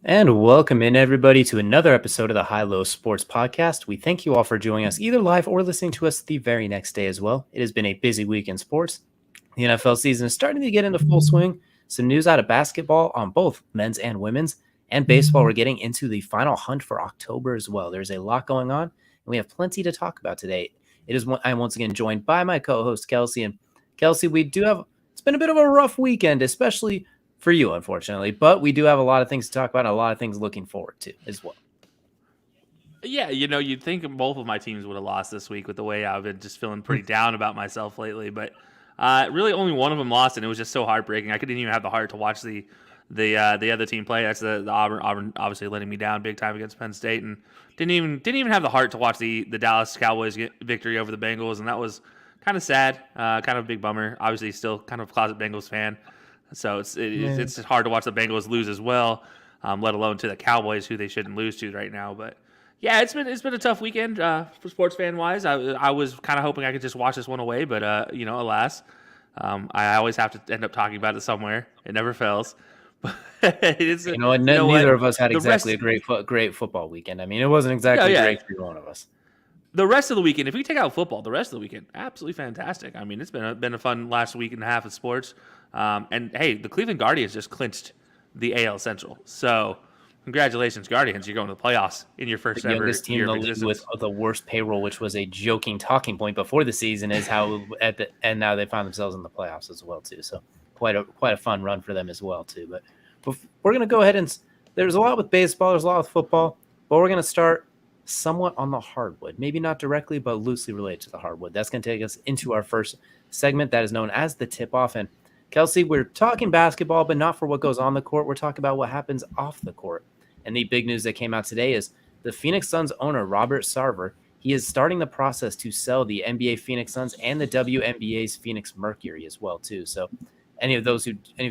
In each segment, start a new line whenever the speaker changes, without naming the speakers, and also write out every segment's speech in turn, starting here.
And welcome in, everybody, to another episode of the High Low Sports Podcast. We thank you all for joining us either live or listening to us the very next day as well. It has been a busy week in sports. The NFL season is starting to get into full swing. Some news out of basketball on both men's and women's, and baseball. We're getting into the final hunt for October as well. There's a lot going on, and we have plenty to talk about today. I'm once again joined by my co-host Kelsey, and Kelsey, it's been a bit of a rough weekend, especially for you, unfortunately, but we do have a lot of things to talk about and a lot of things looking forward to as well.
Yeah, you'd think both of my teams would have lost this week with the way I've been just feeling pretty down about myself lately. But really, only one of them lost, and it was just so heartbreaking. I couldn't even have the heart to watch the other team play. That's the Auburn. Auburn obviously letting me down big time against Penn State, and didn't even have the heart to watch the Dallas Cowboys get victory over the Bengals, and that was kind of sad, kind of a big bummer. Obviously, still kind of a closet Bengals fan. So it's hard to watch the Bengals lose as well, let alone to the Cowboys, who they shouldn't lose to right now. But yeah, it's been a tough weekend for sports fan wise. I was kind of hoping I could just watch this one away, but alas, I always have to end up talking about it somewhere. It never fails.
Neither of us had exactly a great football weekend. I mean, it wasn't exactly great for one of us.
The rest of the weekend, if we take out football, the rest of the weekend, absolutely fantastic. I mean, it's been a fun last week and a half of sports. And hey, the Cleveland Guardians just clinched the AL Central. So congratulations, Guardians! You're going to the playoffs in your first ever
youngest team
year
in
of
the league
existence.
with the worst payroll, which was a joking talking point before the season, is how and now they find themselves in the playoffs as well too. So quite a fun run for them as well too. But we're gonna go ahead and there's a lot with baseball, there's a lot with football, but we're gonna start somewhat on the hardwood, maybe not directly, but loosely related to the hardwood. That's going to take us into our first segment that is known as the tip-off. And Kelsey, we're talking basketball, but not for what goes on the court. We're talking about what happens off the court. And the big news that came out today is the Phoenix Suns owner, Robert Sarver, he is starting the process to sell the NBA Phoenix Suns and the WNBA's Phoenix Mercury as well, too. So any of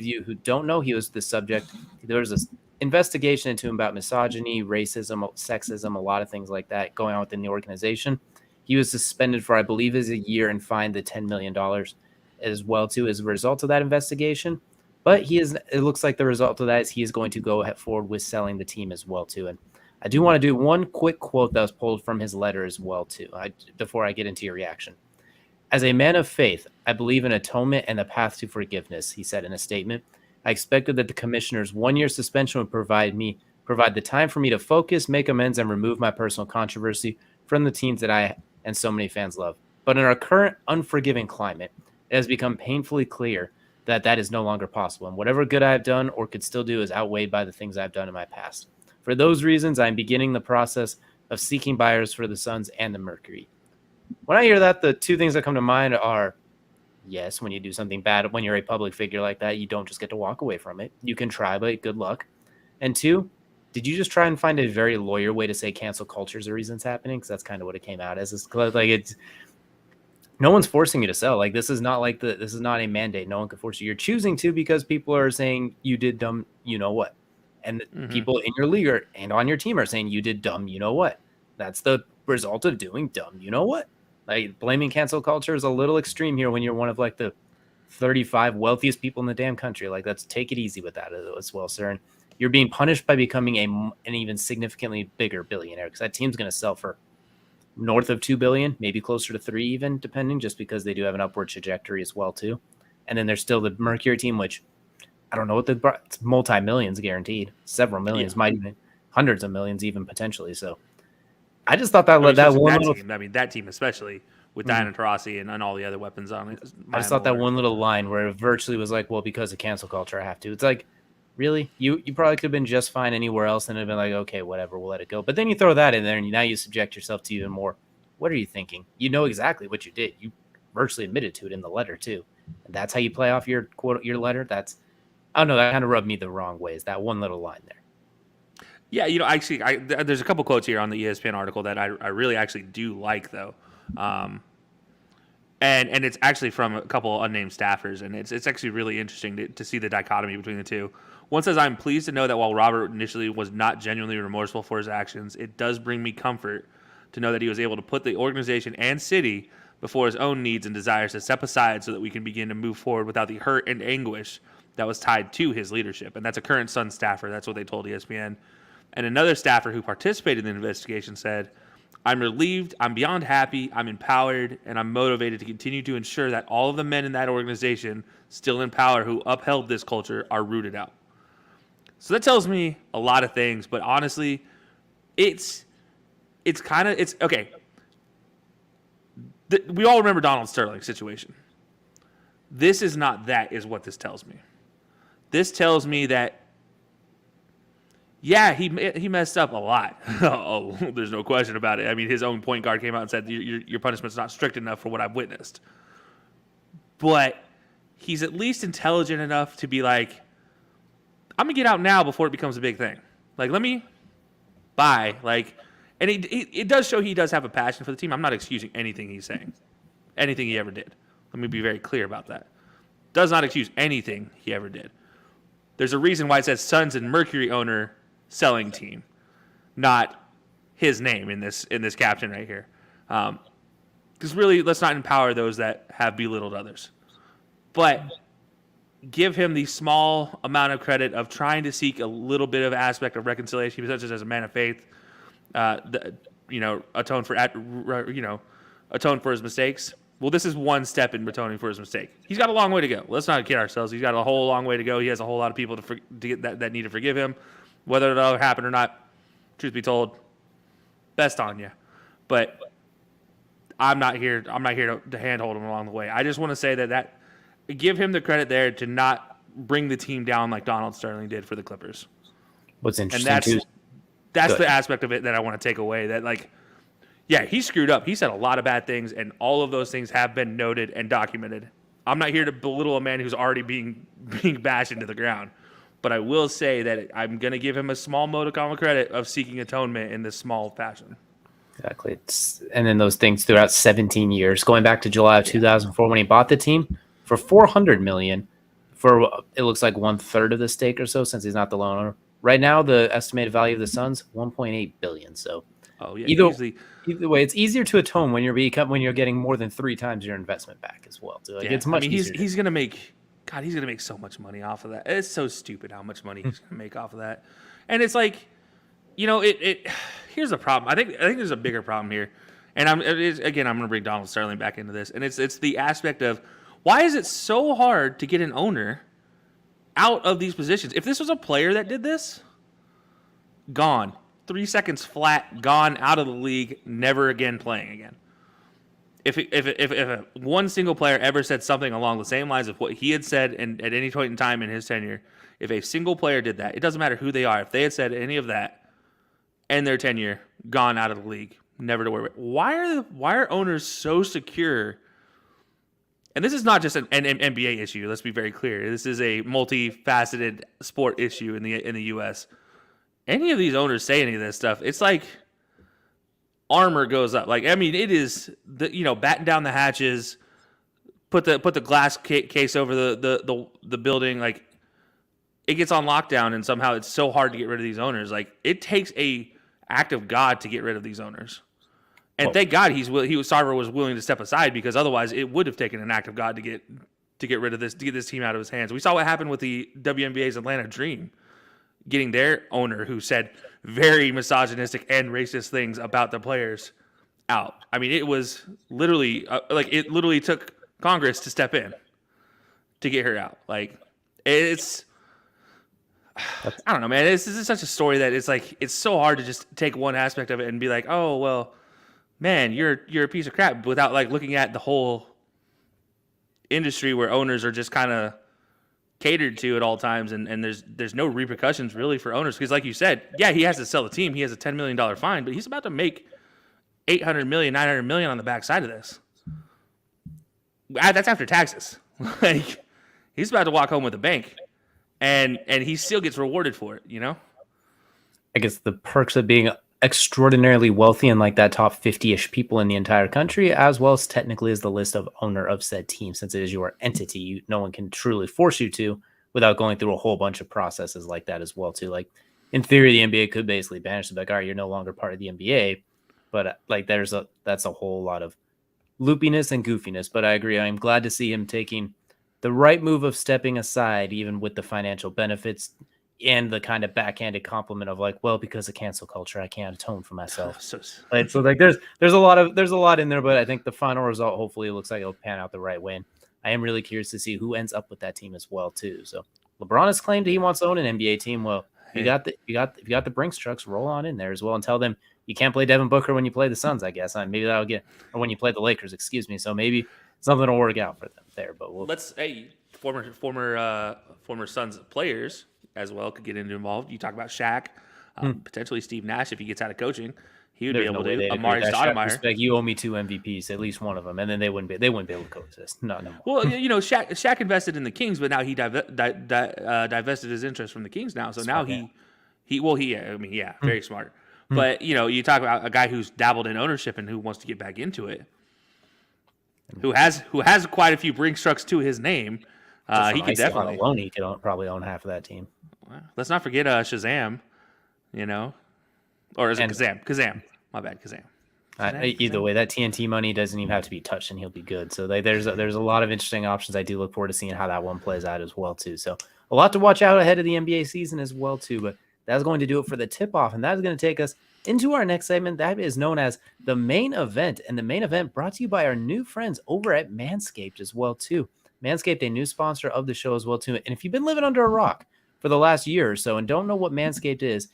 you who don't know, he was the subject. There was this investigation into him about misogyny, racism, sexism, a lot of things like that going on within the organization. He was suspended for, I believe, is a year and fined the $10 million as well, too, as a result of that investigation. But it looks like the result of that is he is going to go forward with selling the team as well, too. And I do want to do one quick quote that was pulled from his letter as well, too, before I get into your reaction. As a man of faith, I believe in atonement and the path to forgiveness, he said in a statement. I expected that the commissioner's 1-year suspension would provide the time for me to focus, make amends, and remove my personal controversy from the teams that I and so many fans love. But in our current unforgiving climate, it has become painfully clear that is no longer possible. And whatever good I have done or could still do is outweighed by the things I've done in my past. For those reasons, I'm beginning the process of seeking buyers for the Suns and the Mercury. When I hear that, the two things that come to mind are, yes, when you do something bad, when you're a public figure like that, you don't just get to walk away from it. You can try, but good luck. And two, did you just try and find a very lawyer way to say cancel culture is the reason it's happening? Because that's kind of what it came out as. No one's forcing you to sell. Like, this is not a mandate. No one can force you. You're choosing to because people are saying you did dumb, you know what. And people in your league and on your team are saying you did dumb, you know what. That's the result of doing dumb, you know what. Like, blaming cancel culture is a little extreme here when you're one of like the 35 wealthiest people in the damn country. Like, let's take it easy with that as well, sir. And you're being punished by becoming an even significantly bigger billionaire, because that team's going to sell for north of $2 billion, maybe closer to $3 billion even, depending, just because they do have an upward trajectory as well too. And then there's still the Mercury team, which I don't know what it's multi-millions guaranteed, several millions, might even hundreds of millions even potentially. So I just thought
that team, especially with Diana Taurasi and all the other weapons on it.
I just thought that one little line where it virtually was like, well, because of cancel culture, I have to. It's like, really? You probably could have been just fine anywhere else and have been like, okay, whatever, we'll let it go. But then you throw that in there and now you subject yourself to even more. What are you thinking? You know exactly what you did. You virtually admitted to it in the letter too. And that's how you play off your quote, your letter. I don't know, that kind of rubbed me the wrong way, is that one little line there.
Yeah, actually, there's a couple quotes here on the ESPN article that I really actually do like, though. And it's actually from a couple unnamed staffers, and it's actually really interesting to see the dichotomy between the two. One says, I'm pleased to know that while Robert initially was not genuinely remorseful for his actions, it does bring me comfort to know that he was able to put the organization and city before his own needs and desires to step aside so that we can begin to move forward without the hurt and anguish that was tied to his leadership. And that's a current Sun staffer. That's what they told ESPN. And another staffer who participated in the investigation said, I'm relieved, I'm beyond happy, I'm empowered, and I'm motivated to continue to ensure that all of the men in that organization still in power who upheld this culture are rooted out. So that tells me a lot of things, but honestly, it's okay. We all remember Donald Sterling's situation. This is not that, is what this tells me. This tells me that, yeah, he messed up a lot. Oh, there's no question about it. I mean, his own point guard came out and said, your punishment's not strict enough for what I've witnessed. But he's at least intelligent enough to be like, I'm going to get out now before it becomes a big thing. Like, let me bye. Like, and it does show he does have a passion for the team. I'm not excusing anything he's saying, anything he ever did. Let me be very clear about that. Does not excuse anything he ever did. There's a reason why it says Suns and Mercury owner selling team, not his name in this caption right here. Because really, let's not empower those that have belittled others. But give him the small amount of credit of trying to seek a little bit of aspect of reconciliation, such as a man of faith, atone for his mistakes. Well, this is one step in atoning for his mistake. He's got a long way to go. Let's not kid ourselves. He's got a whole long way to go. He has a whole lot of people to get that need to forgive him. Whether it'll happen or not, truth be told, best on you. But I'm not here to handhold him along the way. I just want to say that give him the credit there to not bring the team down like Donald Sterling did for the Clippers.
What's interesting,
that's the aspect of it that I want to take away. That, like, yeah, he screwed up. He said a lot of bad things, and all of those things have been noted and documented. I'm not here to belittle a man who's already being bashed into the ground. But I will say that I'm going to give him a small modicum of credit of seeking atonement in this small fashion.
Exactly. And then those things throughout 17 years, going back to July of 2004 when he bought the team for $400 million for, it looks like 1/3 of the stake or so, since he's not the loan owner. Right now, the estimated value of the Suns, $1.8 billion. So either way, it's easier to atone when you're getting more than 3 times your investment back as well. So it's much easier.
He's going to make so much money off of that. It's so stupid how much money he's going to make off of that. And it's like, here's the problem. I think there's a bigger problem here. And I'm going to bring Donald Sterling back into this. And it's the aspect of, why is it so hard to get an owner out of these positions? If this was a player that did this, gone. 3 seconds flat, gone out of the league, never again playing again. If one single player ever said something along the same lines of what he had said at any point in time in his tenure, if a single player did that, it doesn't matter who they are. If they had said any of that in their tenure, gone out of the league, never to worry about. Why are owners so secure? And this is not just an NBA issue. Let's be very clear. This is a multifaceted sport issue in the U.S. Any of these owners say any of this stuff, it's like armor goes up. Like, I mean, it is batten down the hatches, put the glass case over the building. Like, it gets on lockdown, and somehow it's so hard to get rid of these owners. Like, it takes a act of God to get rid of these owners. And thank God Sarver was willing to step aside, because otherwise it would have taken an act of God to get rid of this, to get this team out of his hands. We saw what happened with the WNBA's Atlanta Dream, getting their owner, who said very misogynistic and racist things about the players, out. I mean, it was literally it literally took Congress to step in to get her out. Like, it's, I don't know, man. This is such a story that it's like, it's so hard to just take one aspect of it and be like, oh, well, man, you're a piece of crap, without like looking at the whole industry where owners are just kind of catered to at all times, and there's no repercussions really for owners, because like you said, yeah, he has to sell the team. He has a $10 million fine, but he's about to make $800 million, $900 million on the backside of this. That's after taxes. Like, he's about to walk home with a bank, and he still gets rewarded for it.
I guess the perks of being extraordinarily wealthy and like that top 50-ish people in the entire country, as well as technically as the list of owner of said team, since it is your entity. No one can truly force you to without going through a whole bunch of processes like that as well too. Like, in theory, the NBA could basically banish them, like, all right, you're no longer part of the NBA, but like that's a whole lot of loopiness and goofiness. But I agree, I'm glad to see him taking the right move of stepping aside, even with the financial benefits and the kind of backhanded compliment of like, well, because of cancel culture, I can't atone for myself. Right? So like there's a lot in there, but I think the final result, hopefully it looks like it'll pan out the right way. And I am really curious to see who ends up with that team as well too. So LeBron has claimed he wants to own an NBA team. Well, you got the Brinks trucks, roll on in there as well and tell them you can't play Devin Booker when you play the Suns, I guess. Maybe that'll get, or when you play the Lakers, excuse me. So maybe something will work out for them there. But
former Suns players as well could get involved. You talk about Shaq, potentially Steve Nash if he gets out of coaching. He would be able to. Amari Stoudemire.
You owe me 2 MVPs, at least one of them, and then they wouldn't be able to coexist. No.
Well, Shaq invested in the Kings, but now he divested his interest from the Kings now. So smart, now very smart. But you talk about a guy who's dabbled in ownership and who wants to get back into it, who has quite a few Brinks trucks to his name. He could definitely
alone. He could probably own half of that team.
Well, let's not forget Shazam. Or is it Kazam? My bad, Kazam.
Either way, that TNT money doesn't even have to be touched, and he'll be good. So there's a lot of interesting options. I do look forward to seeing how that one plays out as well too. So a lot to watch out ahead of the NBA season as well too. But that's going to do it for the tip-off, and that is going to take us into our next segment. That is known as the main event, and the main event brought to you by our new friends over at Manscaped as well too. Manscaped, a new sponsor of the show as well too. And if you've been living under a rock for the last year or so and don't know what Manscaped is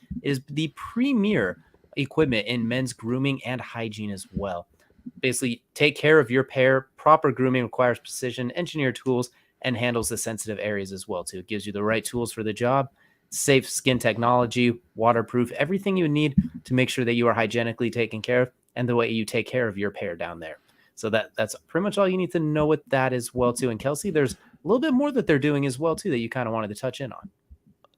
the premier equipment in men's grooming and hygiene as well. Basically, take care of your pair. Proper grooming requires precision, engineered tools, and handles the sensitive areas as well too. It gives you the right tools for the job, safe skin technology, waterproof, everything you need to make sure that you are hygienically taken care of and the way you take care of your pair down there. So that's pretty much all you need to know with that as well too. And Kelsey, there's a little bit more that they're doing as well too that you kind of wanted to touch in on.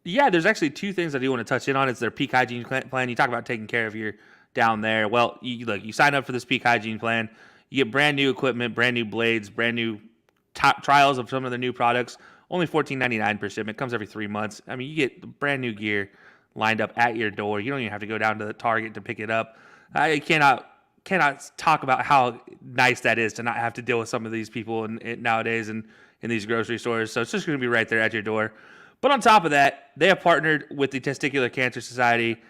Yeah, there's actually 2 things I do want to touch in on. It's their peak hygiene plan. You talk about taking care of your down there. Well, you sign up for this peak hygiene plan. You get brand new equipment, brand new blades, brand new trials of some of the new products. Only $14.99 per shipment. Comes every 3 months. I mean, you get brand new gear lined up at your door. You don't even have to go down to the Target to pick it up. I cannot talk about how nice that is to not have to deal with some of these people nowadays in these grocery stores. So it's just going to be right there at your door. But on top of that, they have partnered with the Testicular Cancer Society.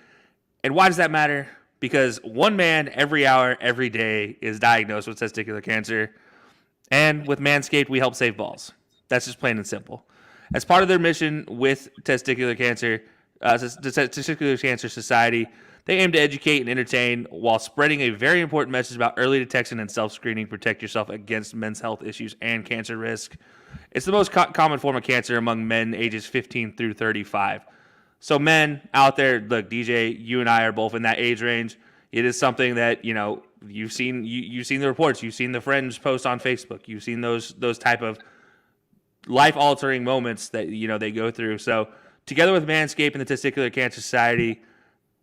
And why does that matter? Because one man every hour, every day is diagnosed with testicular cancer. And with Manscaped, we help save balls. That's just plain and simple. As part of their mission with Testicular Cancer, the Testicular Cancer Society, they aim to educate and entertain while spreading a very important message about early detection and self-screening. Protect yourself against men's health issues and cancer risk. It's the most common form of cancer among men ages 15 through 35. So men out there, look, DJ, you and I are both in that age range. It is something that, you've seen the reports, you've seen the friends post on Facebook, you've seen those type of life-altering moments that, they go through. So together with Manscaped and the Testicular Cancer Society,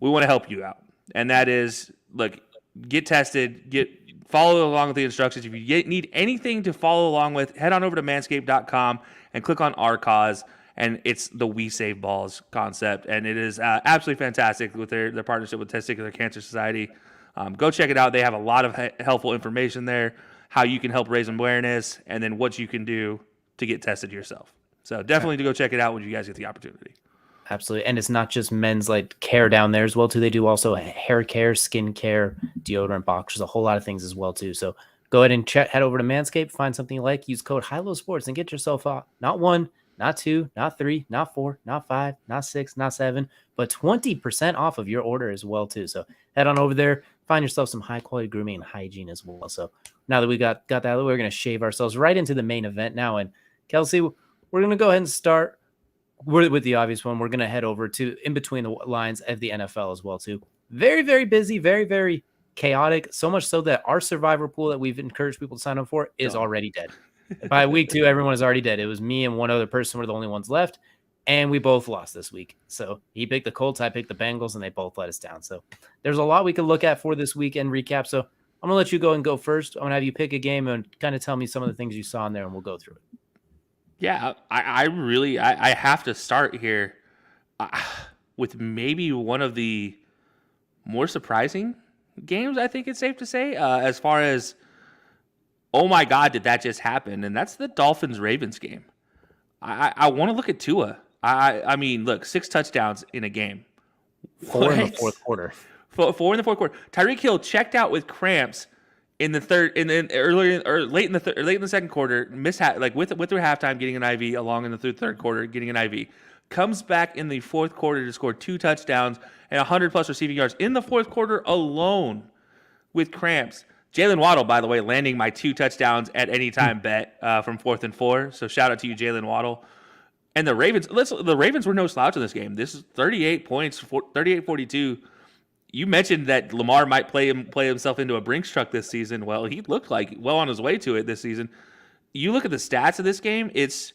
we want to help you out. And that is, look, get tested, follow along with the instructions. If you need anything to follow along with, head on over to manscaped.com and click on Our Cause. And it's the We Save Balls concept. And it is absolutely fantastic with their partnership with Testicular Cancer Society. Go check it out. They have a lot of helpful information there, how you can help raise awareness, and then what you can do to get tested yourself. So definitely to go check it out when you guys get the opportunity.
Absolutely. And it's not just men's care down there as well too. They do also hair care, skin care, deodorant, boxers, a whole lot of things as well too. So go ahead and head over to Manscaped, find something you like, use code HILOSPORTS and get yourself not 1, not 2, not 3, not 4, not 5, not 6, not 7, but 20% off of your order as well too. So head on over there, find yourself some high quality grooming and hygiene as well. So now that we got that, we're going to shave ourselves right into the main event now. And Kelsey, we're going to go ahead and start with the obvious one. We're going to head over to in between the lines of the NFL as well too. Very, very busy, very, very chaotic. So much so that our survivor pool that we've encouraged people to sign up for is already dead. By week 2, everyone is already dead. It was me and one other person were the only ones left, and we both lost this week. So he picked the Colts, I picked the Bengals, and they both let us down. So there's a lot we could look at for this weekend recap. So I'm going to let you go and go first. I'm going to have you pick a game and kind of tell me some of the things you saw in there, and we'll go through it.
Yeah, I have to start here with maybe one of the more surprising games, I think it's safe to say, as far as, oh my God, did that just happen? And that's the Dolphins-Ravens game. I want to look at Tua. I mean, look, 6 touchdowns in a game.
4 in the fourth quarter.
4 in the fourth quarter. Tyreek Hill checked out with cramps in the third, and then earlier or late in the second quarter, with their halftime, getting an IV, along in the third quarter, getting an IV. Comes back in the fourth quarter to score 2 touchdowns and 100 plus receiving yards in the fourth quarter alone with cramps. Jalen Waddle, by the way, landing my 2 touchdowns at any time bet from 4th and 4. So shout out to you, Jalen Waddle. And the Ravens, the Ravens were no slouch in this game. This is 38 points, 38-42. You mentioned that Lamar might play himself into a Brinks truck this season. Well, he looked like well on his way to it this season. You look at the stats of this game, it's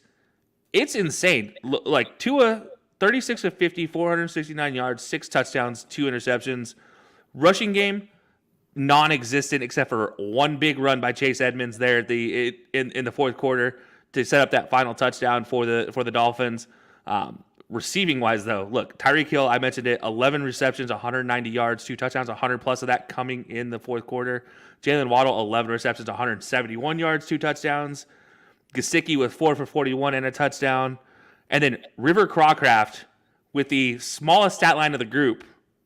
insane. Like Tua, 36 of 50, 469 yards, 6 touchdowns, 2 interceptions. Rushing game, non-existent except for one big run by Chase Edmonds there at in the fourth quarter to set up that final touchdown for the Dolphins. Receiving wise, though, look, Tyreek Hill, I mentioned it, 11 receptions, 190 yards, 2 touchdowns, 100 plus of that coming in the fourth quarter. Jalen Waddle, 11 receptions, 171 yards, 2 touchdowns. Gesicki with 4 for 41 and a touchdown. And then River Crawcraft with the smallest stat line of the group,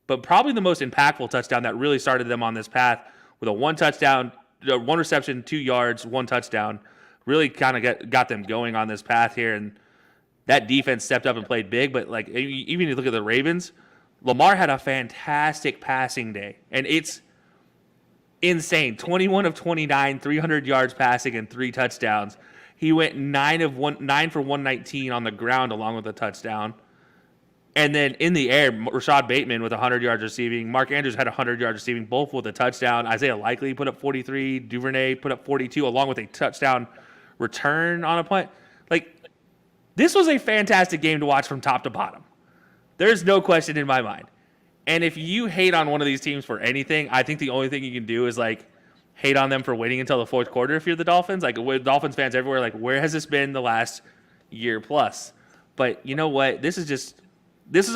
but probably the most impactful touchdown that really started them on this path with a 1 touchdown, 1 reception, 2 yards, 1 touchdown. Really kind of got them going on this path here. And that defense stepped up and played big. But like even if you look at the Ravens, Lamar had a fantastic passing day. And it's insane. 21 of 29, 300 yards passing and 3 touchdowns. He went 9 for 119 on the ground along with a touchdown. And then in the air, Rashad Bateman with 100 yards receiving. Mark Andrews had 100 yards receiving, both with a touchdown. Isaiah Likely put up 43. Duvernay put up 42, along with a touchdown return on a punt. Like, this was a fantastic game to watch from top to bottom. There's no question in my mind. And if you hate on one of these teams for anything, I think the only thing you can do is, like, hate on them for waiting until the fourth quarter if you're the Dolphins. Like, with Dolphins fans everywhere, like, where has this been the last year plus? But you know what? This is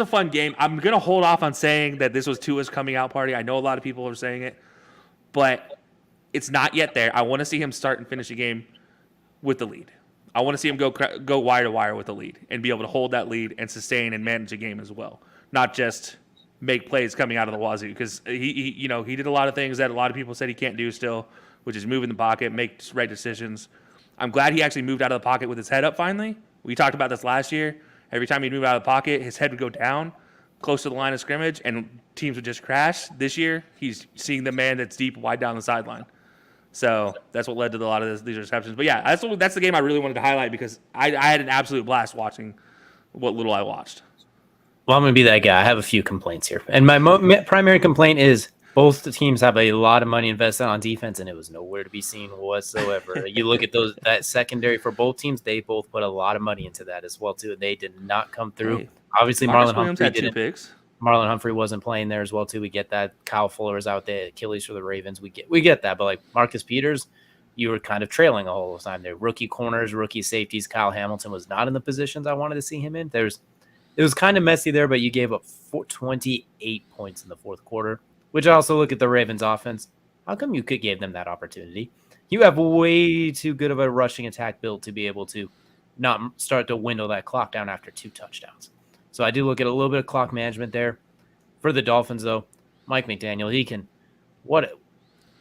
a fun game. I'm going to hold off on saying that this was Tua's coming out party. I know a lot of people are saying it, but it's not yet there. I want to see him start and finish a game with the lead. I want to see him go wire to wire with the lead and be able to hold that lead and sustain and manage a game as well, not just make plays coming out of the wazoo, because he did a lot of things that a lot of people said he can't do still, which is move in the pocket, make right decisions. I'm glad he actually moved out of the pocket with his head up finally. We talked about this last year. Every time he'd move out of the pocket, his head would go down close to the line of scrimmage, and teams would just crash. This year, he's seeing the man that's deep, wide down the sideline. So that's what led to a lot of these receptions. But yeah, that's the game I really wanted to highlight because I had an absolute blast watching what little I watched.
Well, I'm going to be that guy. I have a few complaints here. And my primary complaint is both the teams have a lot of money invested on defense, and it was nowhere to be seen whatsoever. You look at that secondary for both teams, they both put a lot of money into that as well, too. They did not come through. Hey, obviously, Marlon Humphrey
had 2 picks.
Marlon Humphrey wasn't playing there as well, too. We get that. Kyle Fuller is out there, Achilles for the Ravens. We get that. But like Marcus Peters, you were kind of trailing the whole time there. Rookie corners, rookie safeties. Kyle Hamilton was not in the positions I wanted to see him in. It was kind of messy there, but you gave up 28 points in the fourth quarter, which I also look at the Ravens offense. How come you gave them that opportunity? You have way too good of a rushing attack build to be able to not start to dwindle that clock down after 2 touchdowns. So I do look at a little bit of clock management there. For the Dolphins, though, Mike McDaniel,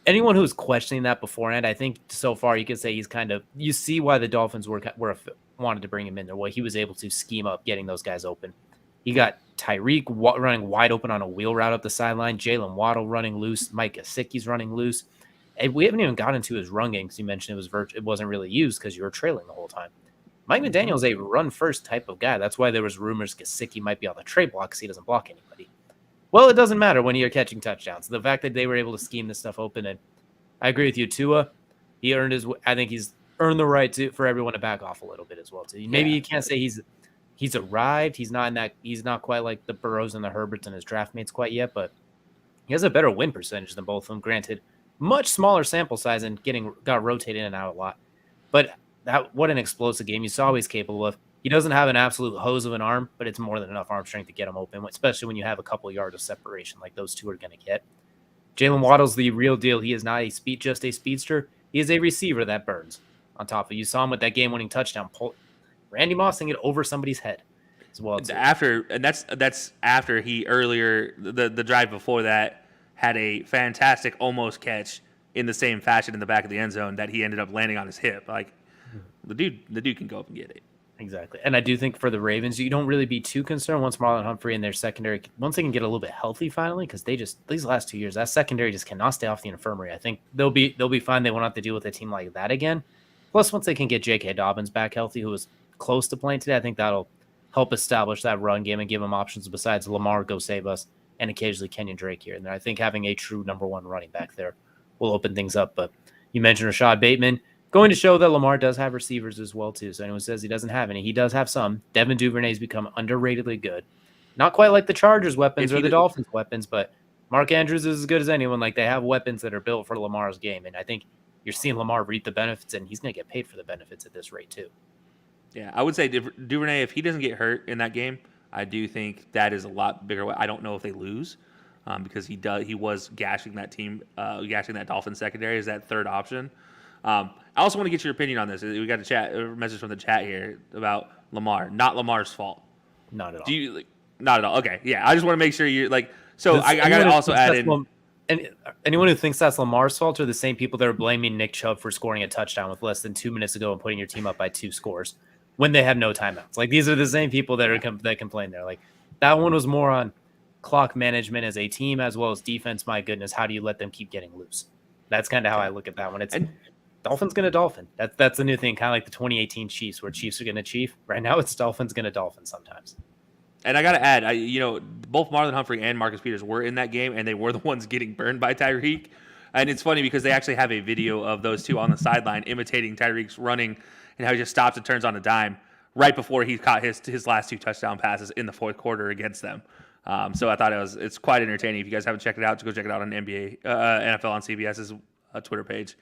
anyone who's questioning that beforehand, I think so far you could say you see why the Dolphins wanted to bring him in there. Well, he was able to scheme up getting those guys open. He got Tyreek running wide open on a wheel route up the sideline, Jalen Waddle running loose, Mike Gesicki's running loose. And we haven't even gotten into his run game because you mentioned it wasn't really used because you were trailing the whole time. Mike McDaniel's a run-first type of guy. That's why there was rumors Gesicki might be on the trade block because he doesn't block anybody. Well, it doesn't matter when you're catching touchdowns. The fact that they were able to scheme this stuff open, and I agree with you, Tua, I think he's earned the right for everyone to back off a little bit as well, too. Maybe you can't say he's arrived. He's not quite like the Burrows and the Herberts and his draft mates quite yet, but he has a better win percentage than both of them. Granted, much smaller sample size and got rotated in and out a lot. But what an explosive game. You saw what he's capable of. He doesn't have an absolute hose of an arm, but it's more than enough arm strength to get him open, especially when you have a couple of yards of separation like those two are going to get. Jalen Waddle's the real deal. He is not just a speedster. He is a receiver that burns on top of it. You saw him with that game-winning touchdown. Randy Moss can get over somebody's head as well too.
That's after he earlier the drive before that had a fantastic almost catch in the same fashion in the back of the end zone that he ended up landing on his hip. Like the dude can go up and get it.
Exactly. And I do think for the Ravens, you don't really be too concerned once Marlon Humphrey and their secondary, once they can get a little bit healthy finally, because these last 2 years, that secondary just cannot stay off the infirmary. I think they'll be fine. They won't have to deal with a team like that again. Plus, once they can get J.K. Dobbins back healthy, who was close to playing today, I think that'll help establish that run game and give them options besides Lamar, go save us, and occasionally Kenyon Drake here and there. I think having a true number one running back there will open things up. But you mentioned Rashad Bateman. Going to show that Lamar does have receivers as well, too. So anyone says he doesn't have any, he does have some. Devin Duvernay's become underratedly good. Not quite like the Chargers' weapons or the Dolphins' weapons, but Mark Andrews is as good as anyone. Like, they have weapons that are built for Lamar's game. And I think you're seeing Lamar reap the benefits, and he's going to get paid for the benefits at this rate, too.
Yeah, I would say Duvernay, if he doesn't get hurt in that game, I do think that is a lot bigger. I don't know if they lose because he was gashing that team, gashing that Dolphins secondary as that third option. I also want to get your opinion on this. We got a message from the chat here about Lamar. Not Lamar's fault.
Not at all.
Not at all. Okay, yeah. I just want to make sure you're like. So I got to also add in.
And anyone who thinks that's Lamar's fault are the same people that are blaming Nick Chubb for scoring a touchdown with less than 2 minutes ago and putting your team up by 2 scores when they have no timeouts. Like, these are the same people that complain there. Like, that one was more on clock management as a team as well as defense. My goodness, how do you let them keep getting loose? That's kind of how I look at that one. It's Dolphins going to Dolphin. That's a new thing, kind of like the 2018 Chiefs, where Chiefs are going to Chief. Right now, it's Dolphins going to Dolphin sometimes.
And I got to add, both Marlon Humphrey and Marcus Peters were in that game, and they were the ones getting burned by Tyreek. And it's funny because they actually have a video of those two on the sideline imitating Tyreek's running and how he just stops and turns on a dime right before he caught his last 2 touchdown passes in the fourth quarter against them. So I thought it's quite entertaining. If you guys haven't checked it out, just go check it out on NFL on CBS's Twitter page.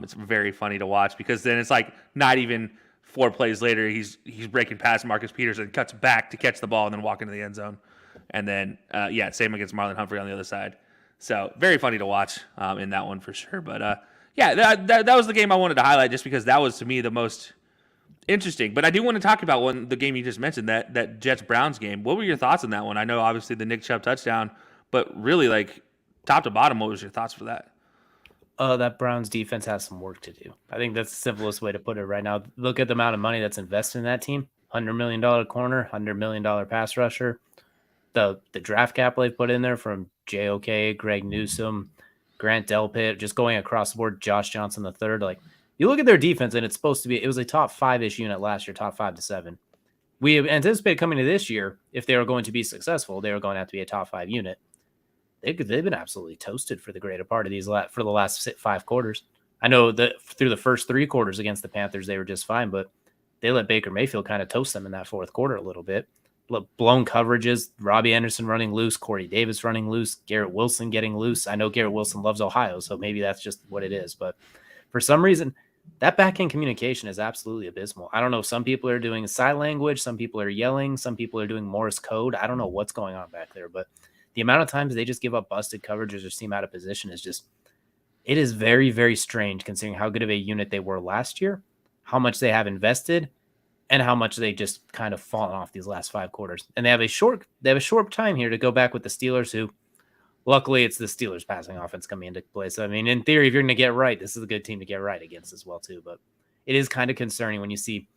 It's very funny to watch because then it's like not even 4 plays later, he's breaking past Marcus Peters and cuts back to catch the ball and then walk into the end zone. And then, same against Marlon Humphrey on the other side. So very funny to watch in that one for sure. But, that was the game I wanted to highlight just because that was, to me, the most interesting. But I do want to talk about the game you just mentioned, that Jets-Browns game. What were your thoughts on that one? I know, obviously, the Nick Chubb touchdown, but really, like, top to bottom, what was your thoughts for that?
That Browns defense has some work to do. I think that's the simplest way to put it right now. Look at the amount of money that's invested in that team. $100 million corner, $100 million pass rusher. The draft capital they put in there from JOK, Greg Newsome, Grant Delpit, just going across the board, Josh Johnson III. Like, you look at their defense, and it's supposed to be, it was a top 5-ish unit last year, top 5 to 7. We anticipated coming to this year, if they were going to be successful, they were going to have to be a top 5 unit. They've been absolutely toasted for the greater part of for the last 5 quarters. I know that through the first 3 quarters against the Panthers, they were just fine, but they let Baker Mayfield kind of toast them in that fourth quarter a little bit. Blown coverages, Robbie Anderson running loose, Corey Davis running loose, Garrett Wilson getting loose. I know Garrett Wilson loves Ohio, so maybe that's just what it is. But for some reason, that back-end communication is absolutely abysmal. I don't know. Some people are doing sign language. Some people are yelling. Some people are doing Morse code. I don't know what's going on back there, but the amount of times they just give up busted coverages or seem out of position is just, it is very, very strange considering how good of a unit they were last year, how much they have invested, and how much they just kind of fallen off these last 5 quarters. And they have a short time here to go back with the Steelers, who luckily it's the Steelers passing offense coming into play. So, I mean, in theory, if you're going to get right, this is a good team to get right against as well, too. But it is kind of concerning when you see,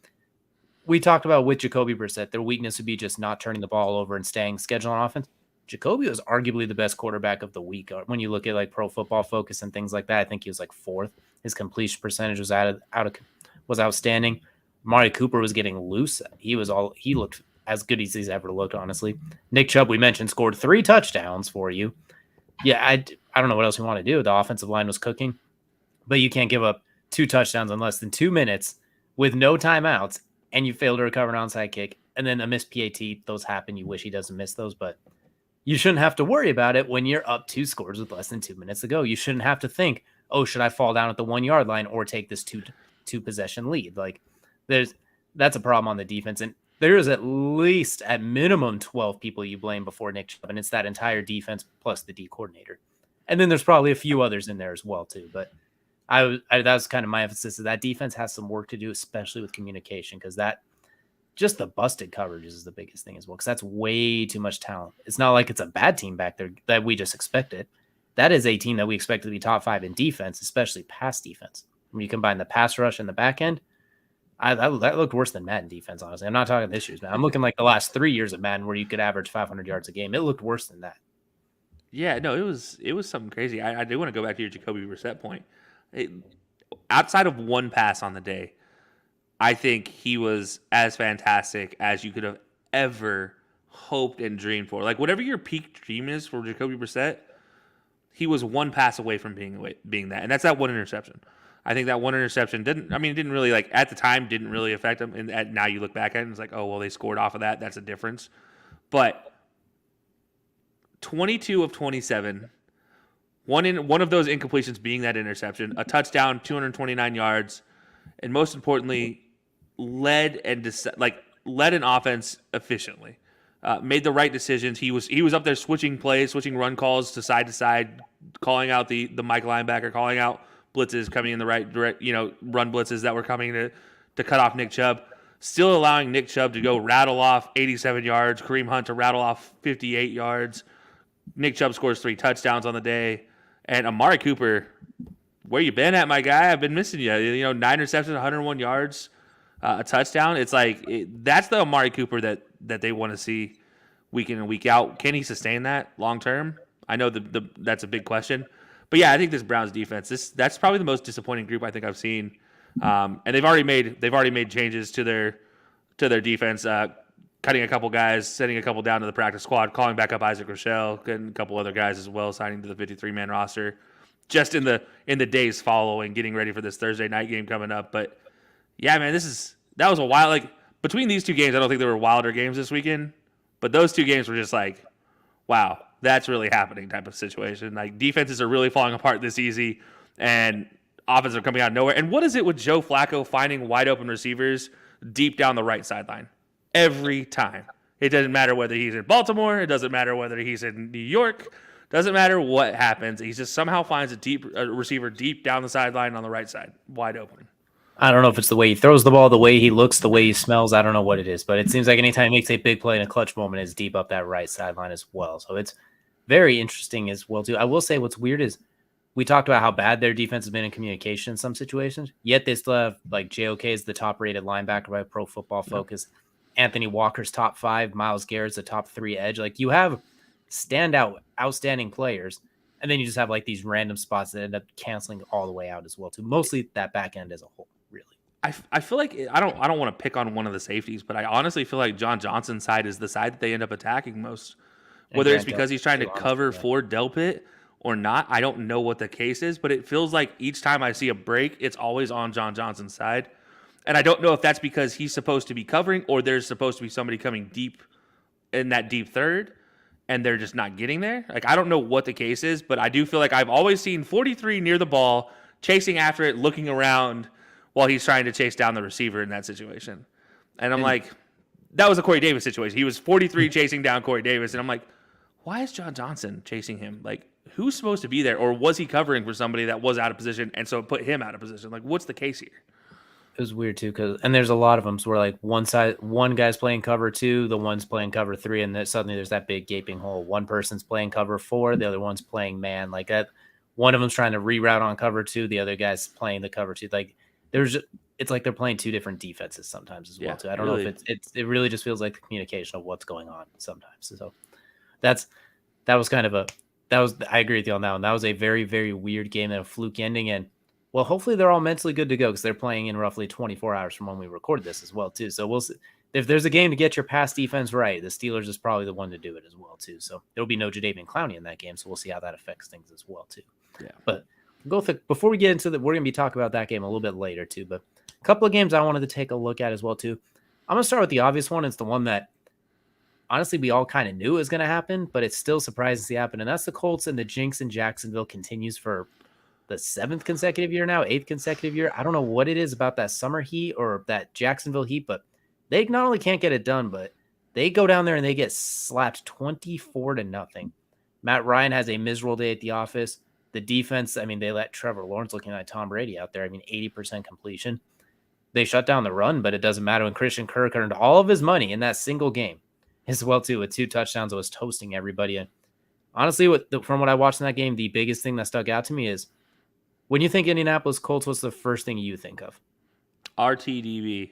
we talked about with Jacoby Brissett, their weakness would be just not turning the ball over and staying scheduled on offense. Jacoby was arguably the best quarterback of the week. When you look at like Pro Football Focus and things like that, I think he was like 4th. His completion percentage was was outstanding. Amari Cooper was getting loose. He looked as good as he's ever looked, honestly. Nick Chubb, we mentioned, scored 3 touchdowns for you. Yeah, I don't know what else we want to do. The offensive line was cooking, but you can't give up 2 touchdowns in less than 2 minutes with no timeouts, and you fail to recover an onside kick, and then a missed PAT. Those happen. You wish he doesn't miss those, but you shouldn't have to worry about it when you're up 2 scores with less than 2 minutes to go. You shouldn't have to think, oh, should I fall down at the 1-yard line or take this two possession lead? Like, that's a problem on the defense. And there is at least at minimum 12 people you blame before Nick Chubb, and it's that entire defense plus the D coordinator. And then there's probably a few others in there as well, too. But that was kind of my emphasis. That defense has some work to do, especially with communication, because that just the busted coverages is the biggest thing as well, because that's way too much talent. It's not like it's a bad team back there that we just expected. That is a team that we expect to be top 5 in defense, especially pass defense. When you combine the pass rush and the back end, that looked worse than Madden defense, honestly. I'm not talking this year's, man. I'm looking like the last 3 years of Madden where you could average 500 yards a game. It looked worse than that.
Yeah, no, it was something crazy. I do want to go back to your Jacoby Brissett point. Outside of one pass on the day, I think he was as fantastic as you could have ever hoped and dreamed for. Like, whatever your peak dream is for Jacoby Brissett, he was one pass away from being that. And that's that one interception. I think that one interception didn't really, like, at the time, didn't really affect him. And now you look back at it and it's like, oh, well, they scored off of that. That's a difference. But 22 of 27, one of those incompletions being that interception, a touchdown, 229 yards, and most importantly, led an offense efficiently. Made the right decisions. He was up there switching plays, switching run calls to side, calling out the Mike linebacker, calling out blitzes coming in the right direct, run blitzes that were coming to cut off Nick Chubb. Still allowing Nick Chubb to go rattle off 87 yards, Kareem Hunt to rattle off 58 yards. Nick Chubb scores 3 touchdowns on the day. And Amari Cooper, where you been at, my guy? I've been missing you. 9 receptions, 101 yards, a touchdown. It's like that's the Amari Cooper that they want to see week in and week out. Can he sustain that long term? I know that's a big question. But yeah, I think this Browns defense, that's probably the most disappointing group I think I've seen. And they've already made changes to their defense, cutting a couple guys, sending a couple down to the practice squad, calling back up Isaac Rochelle, getting a couple other guys as well, signing to the 53-man roster, just in the days following, getting ready for this Thursday night game coming up. But yeah, man, that was a wild, like, between these two games, I don't think there were wilder games this weekend, but those two games were just like, wow, that's really happening type of situation. Like, defenses are really falling apart this easy, and offenses are coming out of nowhere. And what is it with Joe Flacco finding wide open receivers deep down the right sideline? Every time. It doesn't matter whether he's in Baltimore. It doesn't matter whether he's in New York. Doesn't matter what happens. He just somehow finds a receiver deep down the sideline on the right side, wide open.
I don't know if it's the way he throws the ball, the way he looks, the way he smells. I don't know what it is, but it seems like anytime he makes a big play in a clutch moment, it's deep up that right sideline as well. So it's very interesting as well, too. I will say what's weird is we talked about how bad their defense has been in communication in some situations, yet they still have, like, JOK is the top-rated linebacker by Pro Football Focus. Yep. Anthony Walker's top 5. Myles Garrett's the top 3 edge. Like, you have outstanding players, and then you just have, like, these random spots that end up canceling all the way out as well, too. Mostly that back end as a whole, really.
I feel like I don't want to pick on one of the safeties, but I honestly feel like John Johnson's side is the side that they end up attacking most. Whether it's because he's trying to cover for Delpit or not, I don't know what the case is, but it feels like each time I see a break, it's always on John Johnson's side. And I don't know if that's because he's supposed to be covering or there's supposed to be somebody coming deep in that deep third and they're just not getting there. Like, I don't know what the case is, but I do feel like I've always seen 43 near the ball, chasing after it, looking around while he's trying to chase down the receiver in that situation. And I'm like, that was a Corey Davis situation. He was 43 chasing down Corey Davis. And I'm like, why is John Johnson chasing him? Like, who's supposed to be there? Or was he covering for somebody that was out of position and so it put him out of position? Like, what's the case here?
It was weird too, and there's a lot of them where, like, one guy's playing cover 2, the one's playing cover 3, and then suddenly there's that big gaping hole. One person's playing cover 4, the other one's playing man. Like that, one of them's trying to reroute on cover 2, the other guy's playing the cover 2. Like, it's like they're playing 2 different defenses sometimes as well too. I don't know if it really just feels like the communication of what's going on sometimes. So I agree with you on that one. That was a very, very weird game and a fluke ending. And well, hopefully they're all mentally good to go because they're playing in roughly 24 hours from when we record this as well, too. So we'll see. If there's a game to get your pass defense right, the Steelers is probably the one to do it as well, too. So there'll be no Jadeveon Clowney in that game, so we'll see how that affects things as well, too.
Yeah.
But before we get into we're going to be talking about that game a little bit later, too. But a couple of games I wanted to take a look at as well, too. I'm going to start with the obvious one. It's the one that, honestly, we all kind of knew it was going to happen, but it's still surprising to see happen. And that's the Colts, and the jinx in Jacksonville continues for the 7th consecutive year now, 8th consecutive year. I don't know what it is about that summer heat or that Jacksonville heat, but they not only can't get it done, but they go down there and they get slapped 24-0. Matt Ryan has a miserable day at the office. The defense, they let Trevor Lawrence looking like Tom Brady out there. 80% completion. they shut down the run, but it doesn't matter when Christian Kirk earned all of his money in that single game as well, too, with 2 touchdowns. It was toasting everybody. And honestly, from what I watched in that game, the biggest thing that stuck out to me is when you think Indianapolis Colts, what's the first thing you think of?
RTDB.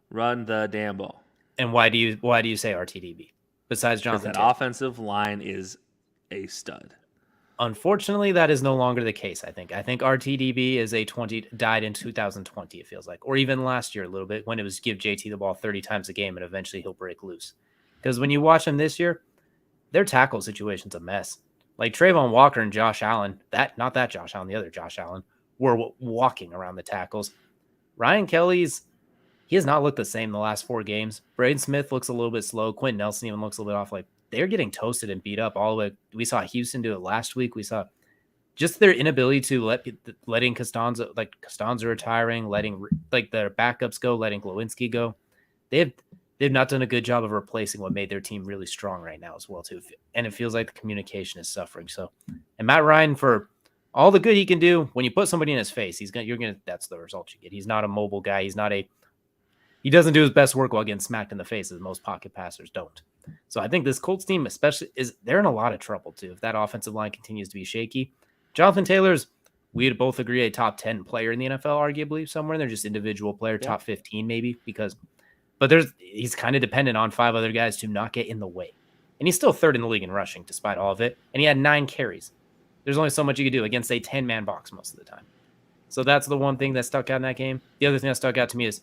Run the damn ball.
And why do you say RTDB? Besides Jonathan
Taylor, that offensive line is a stud.
Unfortunately, that is no longer the case. I think RTDB is died in 2020. It feels like, or even last year a little bit when it was give JT the ball 30 times a game and eventually he'll break loose. Because when you watch him this year, their tackle situation's a mess. Like Trayvon Walker and Josh Allen, not that Josh Allen, the other Josh Allen, were walking around the tackles. Ryan Kelly's. He has not looked the same the last 4 games. Braden Smith looks a little bit slow. Quentin Nelson even looks a little bit off. Like they're getting toasted and beat up all the way. We saw Houston do it last week. We saw just their inability to letting Costanza retiring, letting their backups go, letting Glowinski go. They've not done a good job of replacing what made their team really strong right now as well too. And it feels like the communication is suffering. So, and Matt Ryan, for all the good he can do, when you put somebody in his face, that's the result you get. He's not a mobile guy. He doesn't do his best work while getting smacked in the face, as most pocket passers don't. So I think this Colts team especially they're in a lot of trouble too. If that offensive line continues to be shaky, Jonathan Taylor's, we'd both agree, a top 10 player in the NFL, arguably somewhere. They're just individual player, top 15 maybe, but he's kind of dependent on 5 other guys to not get in the way. And he's still 3rd in the league in rushing despite all of it. And he had 9 carries. There's only so much you can do against a 10-man box most of the time. So that's the one thing that stuck out in that game. The other thing that stuck out to me is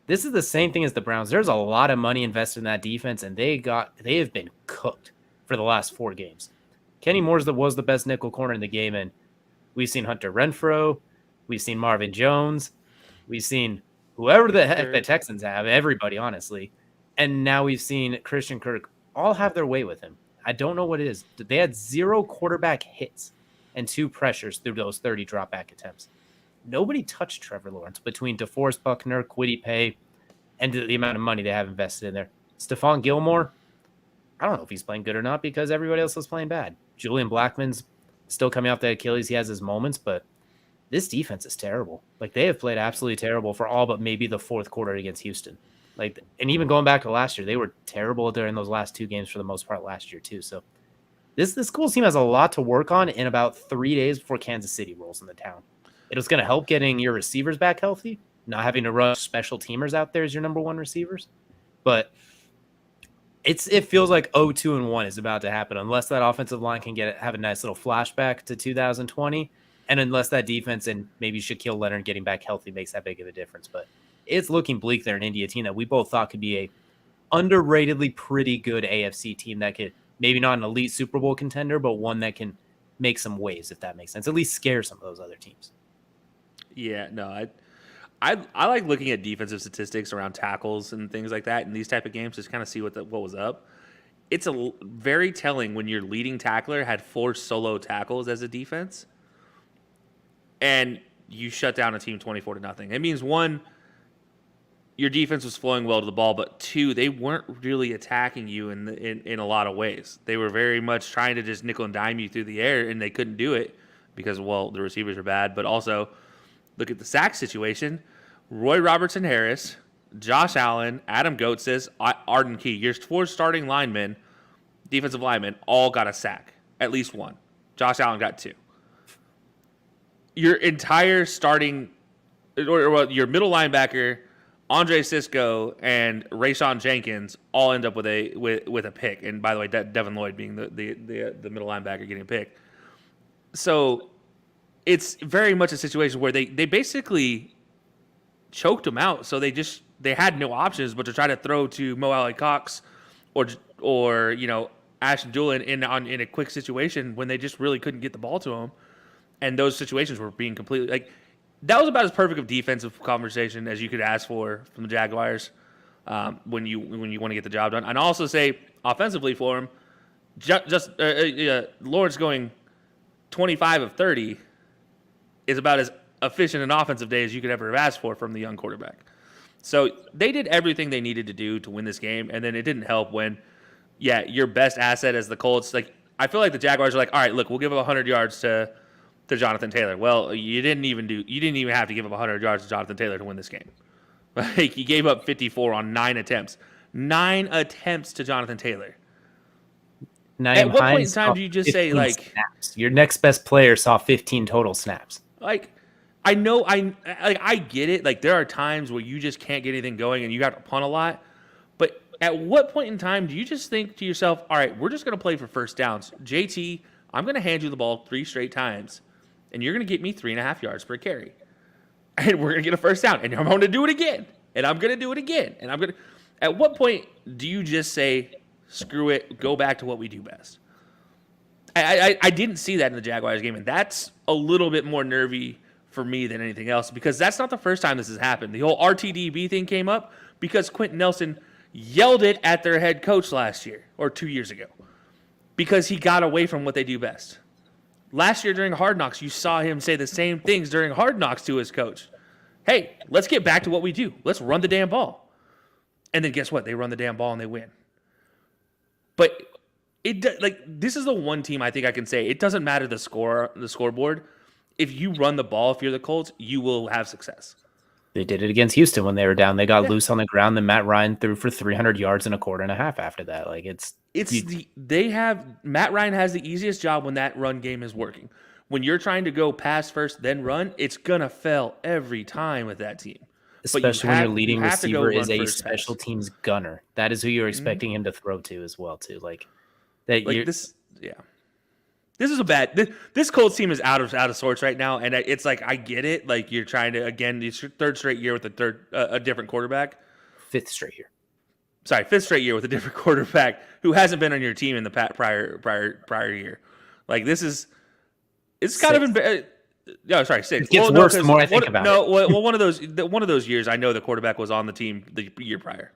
this is the same thing as the Browns. There's a lot of money invested in that defense, and they have been cooked for the last 4 games. Kenny Moore was the best nickel corner in the game, and we've seen Hunter Renfrow, we've seen Marvin Jones, we've seen whoever the heck the Texans have, everybody, honestly. And now we've seen Christian Kirk all have their way with him. I don't know what it is. They had 0 quarterback hits and 2 pressures through those 30 dropback attempts. Nobody touched Trevor Lawrence between DeForest Buckner, Kwity Paye, and the amount of money they have invested in there. Stephon Gilmore, I don't know if he's playing good or not because everybody else was playing bad. Julian Blackmon's still coming off the Achilles. He has his moments, but this defense is terrible. Like, they have played absolutely terrible for all but maybe the 4th quarter against Houston. Like, and even going back to last year, they were terrible during those last 2 games for the most part last year too. So this Colts team has a lot to work on in about 3 days before Kansas City rolls into town. It's going to help getting your receivers back healthy, not having to rush special teamers out there as your number 1 receivers. But it feels like 0-2-1 is about to happen unless that offensive line can have a nice little flashback to 2020, and unless that defense and maybe Shaquille Leonard getting back healthy makes that big of a difference. But it's looking bleak there in India, team that we both thought could be a underratedly pretty good AFC team that could maybe not an elite Super Bowl contender, but one that can make some waves, if that makes sense. At least scare some of those other teams.
Yeah, no, I like looking at defensive statistics around tackles and things like that in these type of games to kind of see what was up. It's very telling when your leading tackler had 4 solo tackles as a defense, and you shut down a team 24-0. It means 1, your defense was flowing well to the ball, but 2, they weren't really attacking you in a lot of ways. They were very much trying to just nickel and dime you through the air, and they couldn't do it because, well, the receivers are bad, but also look at the sack situation. Roy Robertson Harris, Josh Allen, Adam Goetz, Arden Key, your 4 starting linemen, defensive linemen, all got a sack. At least 1. Josh Allen got 2. Your entire starting, or your middle linebacker, Andre Sisco and Rayshawn Jenkins all end up with a pick. And by the way, Devin Lloyd being the middle linebacker getting a pick. So it's very much a situation where they basically choked him out. So they had no options but to try to throw to Mo Alley Cox or Ashton Doolin in a quick situation when they just really couldn't get the ball to him. And those situations were being completely that was about as perfect of defensive conversation as you could ask for from the Jaguars when you want to get the job done. And I'll also say offensively for him, Lawrence going 25 of 30 is about as efficient an offensive day as you could ever have asked for from the young quarterback. So they did everything they needed to do to win this game, and then it didn't help when, your best asset as the Colts. I feel like the Jaguars are like, all right, look, we'll give up 100 yards to to Jonathan Taylor. Well, you didn't even have to give up 100 yards to Jonathan Taylor to win this game. Like, he gave up 54 on 9 attempts. 9 attempts to Jonathan Taylor. At what point in time do you just say, like,
snaps? Your next best player saw 15 total snaps?
Like, I know, I get it. Like, there are times where you just can't get anything going and you have to punt a lot. But at what point in time do you just think to yourself, all right, we're just going to play for first downs. JT, I'm going to hand you the ball 3 straight times, and you're going to get me 3.5 yards per carry. And we're going to get a first down, and I'm going to do it again, and I'm going to do it again. And I'm going to. At what point do you just say, screw it, go back to what we do best? I didn't see that in the Jaguars game, and that's a little bit more nervy for me than anything else, because that's not the first time this has happened. The whole RTDB thing came up because Quentin Nelson yelled it at their head coach last year or 2 years ago because he got away from what they do best. Last year during Hard Knocks, you saw him say the same things during Hard Knocks to his coach. Hey, let's get back to what we do. Let's run the damn ball. And then guess what? They run the damn ball and they win. But this is the one team I think I can say it doesn't matter the scoreboard. If you run the ball, if you're the Colts, you will have success.
They did it against Houston when they were down. They got loose on the ground. Then Matt Ryan threw for 300 yards in a quarter and a half after that. Like, Matt Ryan has the easiest job when that run game is working. When you're trying to go pass first, then run, it's gonna fail every time with that team. Especially when your leading receiver is a special teams gunner. That is who you're expecting him to throw to as well, too.
This is a bad. This Colts team is out of sorts right now, and it's like, I get it. Like, you're trying to, again, it's your 3rd straight year with a different quarterback.
5th straight year.
Sorry, 5th straight year with a different quarterback who hasn't been on your team in the prior year. Like, it's kind of embarrassing. No, sorry, 6.
It gets worse the more I think about it.
Well, one of those years, I know the quarterback was on the team the year prior.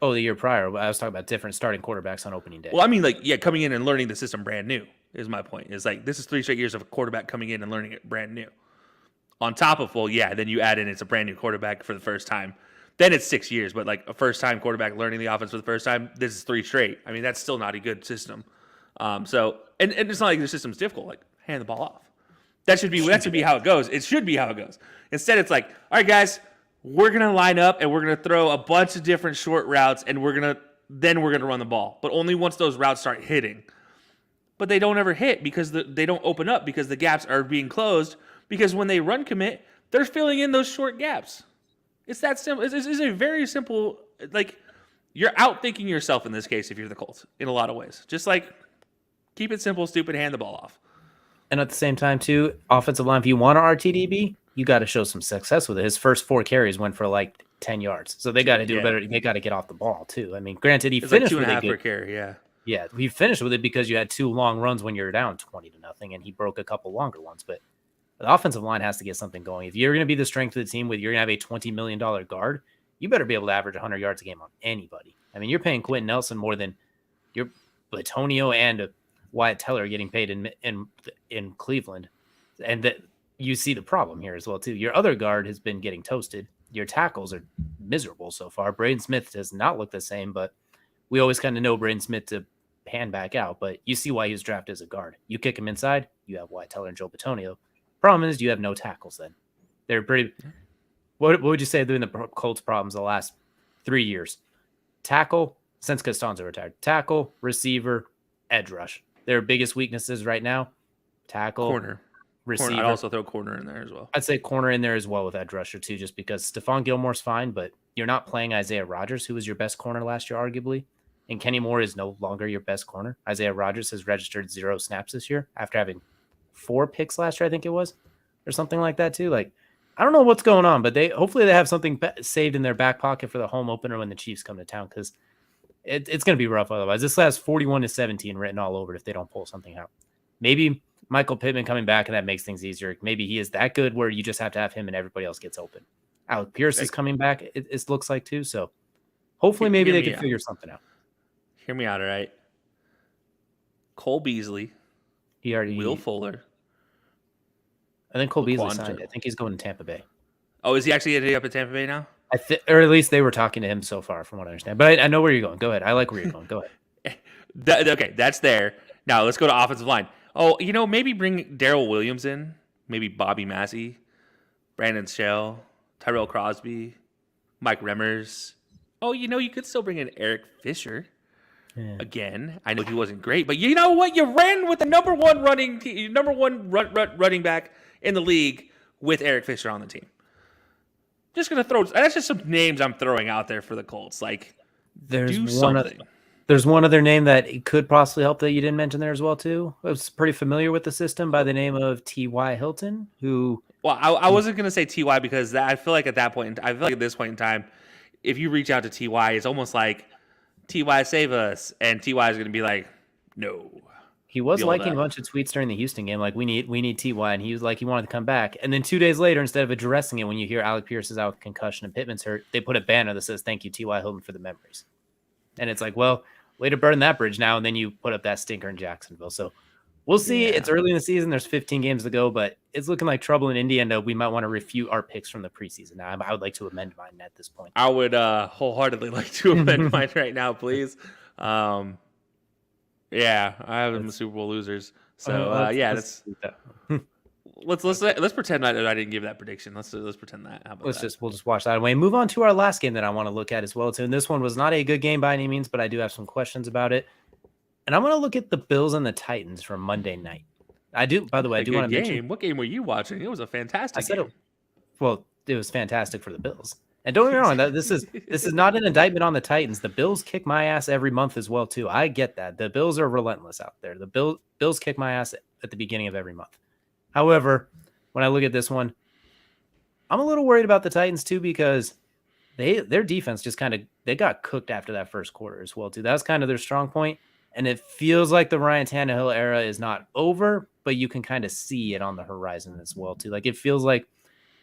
Oh, the year prior. I was talking about different starting quarterbacks on opening day.
Well, I mean, coming in and learning the system brand new is my point. It's like, this is 3 straight years of a quarterback coming in and learning it brand new. On top of, then you add in it's a brand new quarterback for the first time. Then it's 6 years, but like a first-time quarterback learning the offense for the first time, this is 3 straight. I mean, that's still not a good system. And it's not like the system's difficult. Like, hand the ball off. That should be how it goes. It should be how it goes. Instead, it's like, all right, guys, we're going to line up and we're going to throw a bunch of different short routes and we're going to run the ball. But only once those routes start hitting. But they don't ever hit because they don't open up because the gaps are being closed, because when they run commit, they're filling in those short gaps. It's that simple. It's a very simple, like, you're outthinking yourself in this case if you're the Colts in a lot of ways. Just like, keep it simple, stupid, hand the ball off.
And at the same time, too, offensive line, if you want an RTDB, you got to show some success with it. His first 4 carries went for like 10 yards. So they got to do better. They got to get off the ball, too. I mean, granted, he finished with
2.5 per carry, yeah.
Yeah, he finished with it because you had 2 long runs when you're down 20-0, and he broke a couple longer ones. But the offensive line has to get something going. If you're going to be the strength of the team, you're going to have a $20 million guard, you better be able to average 100 yards a game on anybody. I mean, you're paying Quentin Nelson more than your Batonio and Wyatt Teller getting paid in Cleveland. And that you see the problem here as well, too. Your other guard has been getting toasted. Your tackles are miserable so far. Braden Smith does not look the same, but we always kind of know Braden Smith to pan back out. But you see why he was drafted as a guard. You kick him inside, you have Wyatt Teller and Joe Batonio. Problem is you have no tackles then. They're pretty – what would you say have been the Colts' problems the last 3 years? Tackle, since Costanzo retired. Tackle, receiver, edge rush. Their biggest weaknesses right now, tackle,
corner,
receiver.
I'd also throw corner in there as well.
I'd say corner in there as well with edge rusher too, just because Stephon Gilmore's fine, but you're not playing Isaiah Rodgers, who was your best corner last year, arguably. And Kenny Moore is no longer your best corner. Isaiah Rodgers has registered 0 snaps this year after having 4 picks last year, I think it was, or something like that too. Like, I don't know what's going on, but hopefully they have something saved in their back pocket for the home opener when the Chiefs come to town, because it's going to be rough otherwise. This has 41-17 written all over it if they don't pull something out. Maybe Michael Pittman coming back and that makes things easier. Maybe he is that good where you just have to have him and everybody else gets open. Alec Pierce is coming back, it looks like, too. So hopefully maybe they can figure something out.
Hear me out, all right? Cole Beasley, Will Fuller.
I think Cole Beasley signed. I think he's going to Tampa Bay.
Oh, is he actually ending up at Tampa Bay now?
Or at least they were talking to him so far, from what I understand. But I know where you're going. Go ahead. I like where you're going. Go ahead.
Okay, that's there. Now let's go to offensive line. Oh, maybe bring Darrell Williams in maybe Bobby Massey, Brandon Shell, Tyrell Crosby, Mike Remmers. Oh, you could still bring in Eric Fisher.
Yeah.
Again, I know he wasn't great, but you know what? You ran with the number one running back in the league with Eric Fisher on the team. Just gonna throw. That's just some names I'm throwing out there for the Colts. Like, do something.
There's one other name that could possibly help that you didn't mention there as well too. I was pretty familiar with the system by the name of T.Y. Hilton, who.
Well, I wasn't gonna say T.Y. because I feel like at that point, I feel like at this point in time, if you reach out to T.Y., it's almost like T.Y. save us, and T.Y. is gonna be like, no.
He was liking a bunch of tweets during the Houston game, like we need T.Y., and he was like he wanted to come back. And then 2 days later, instead of addressing it, when you hear Alec Pierce is out with concussion and Pittman's hurt, they put a banner that says "Thank you, T.Y. Hilton, for the memories." And it's like, well, way to burn that bridge now, and then you put up that stinker in Jacksonville. So we'll see. Yeah. It's early in the season. There's 15 games to go, but it's looking like trouble in Indy, and we might want to refute our picks from the preseason. Now, I would like to amend mine at this point.
I would wholeheartedly like to amend mine right now, please. Yeah, I have them Super Bowl losers. So let's pretend that I didn't give that prediction. Let's pretend that. How about
we'll just watch that away and move on to our last game that I want to look at as well too. And this one was not a good game by any means, but I do have some questions about it. And I'm going to look at the Bills and the Titans from Monday night. I do. By the way, I do want to mention.
What game were you watching? It was a fantastic game.
It was fantastic for the Bills. And don't get me wrong, this is not an indictment on the Titans. The Bills kick my ass every month as well too. I get that. The Bills are relentless out there. The Bills kick my ass at the beginning of every month. However, when I look at this one, I'm a little worried about the Titans too because their defense just they got cooked after that first quarter as well too. That was kind of their strong point, and it feels like the Ryan Tannehill era is not over, but you can kind of see it on the horizon as well too. Like it feels like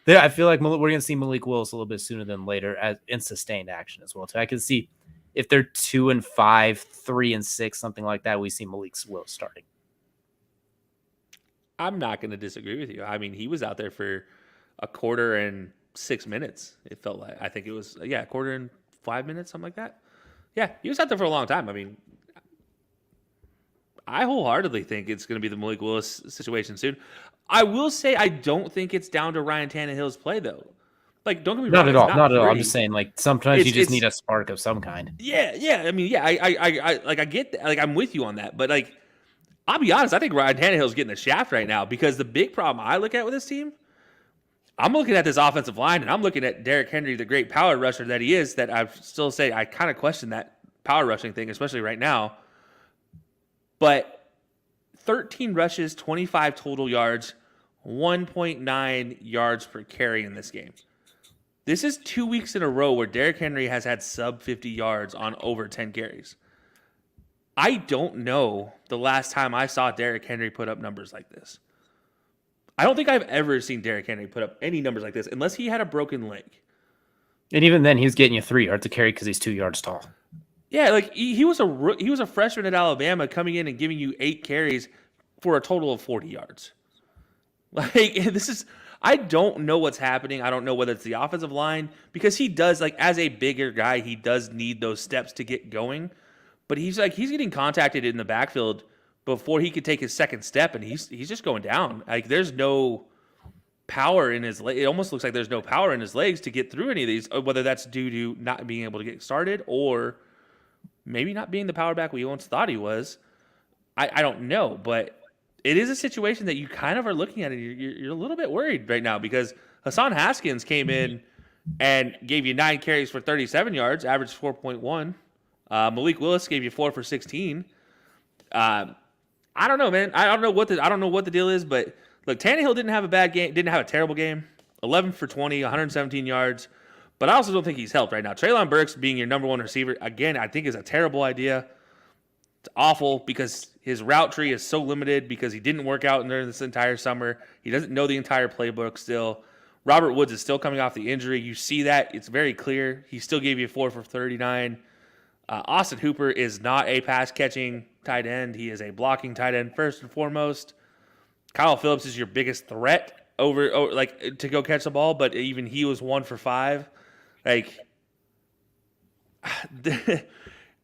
I feel like we're going to see Malik Willis a little bit sooner than later in sustained action as well too. I can see if they're 2-5, 3-6, something like that, we see Malik Willis starting.
I'm not going to disagree with you. I mean, he was out there for a quarter and 6 minutes. It felt like, I think it was, a quarter and 5 minutes, something like that. Yeah, he was out there for a long time. I mean, I wholeheartedly think it's going to be the Malik Willis situation soon. I will say I don't think it's down to Ryan Tannehill's play, though. Like, don't get me wrong.
Not at all. I'm just saying, like, sometimes you just need a spark of some kind.
Yeah. I mean, I get that. Like, I'm with you on that. But, like, I'll be honest. I think Ryan Tannehill's getting the shaft right now because the big problem I look at with this team, I'm looking at this offensive line, and I'm looking at Derrick Henry, the great power rusher that he is, that I still say I kind of question that power rushing thing, especially right now. But 13 rushes, 25 total yards, 1.9 yards per carry in this game. This is 2 weeks in a row where Derrick Henry has had sub 50 yards on over 10 carries. I don't know the last time I saw Derrick Henry put up numbers like this. I don't think I've ever seen Derrick Henry put up any numbers like this unless he had a broken leg.
And even then, he was getting you 3 yards to carry because he's 2 yards tall.
Yeah, like he was a freshman at Alabama coming in and giving you 8 carries for a total of 40 yards. Like I don't know what's happening. I don't know whether it's the offensive line because he does, like, as a bigger guy, he does need those steps to get going. But he's getting contacted in the backfield before he could take his second step, and he's just going down. Like there's no power in his leg. It almost looks like there's no power in his legs to get through any of these. Whether that's due to not being able to get started or maybe not being the power back we once thought he was. I don't know, but it is a situation that you kind of are looking at it. You're a little bit worried right now because Hassan Haskins came in and gave you 9 carries for 37 yards, averaged 4.1. Malik Willis gave you 4 for 16. I don't know, man. I don't know what the deal is, but look, Tannehill didn't have a bad game, didn't have a terrible game. 11 for 20, 117 yards. But I also don't think he's helped right now. Treylon Burks being your number one receiver, again, I think is a terrible idea. It's awful because his route tree is so limited because he didn't work out during this entire summer. He doesn't know the entire playbook still. Robert Woods is still coming off the injury. You see that. It's very clear. He still gave you 4 for 39. Austin Hooper is not a pass-catching tight end. He is a blocking tight end first and foremost. Kyle Phillips is your biggest threat to go catch the ball, but even he was 1 for 5. Like,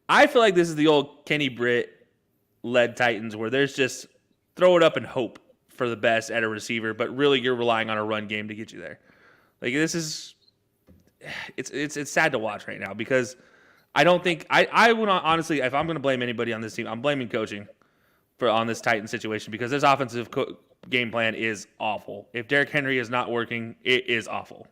I feel like this is the old Kenny Britt-led Titans where there's just throw it up and hope for the best at a receiver, but really you're relying on a run game to get you there. Like this is, it's sad to watch right now because I don't think I would honestly, if I'm going to blame anybody on this team, I'm blaming coaching on this Titan situation because this offensive game plan is awful. If Derrick Henry is not working, it is awful.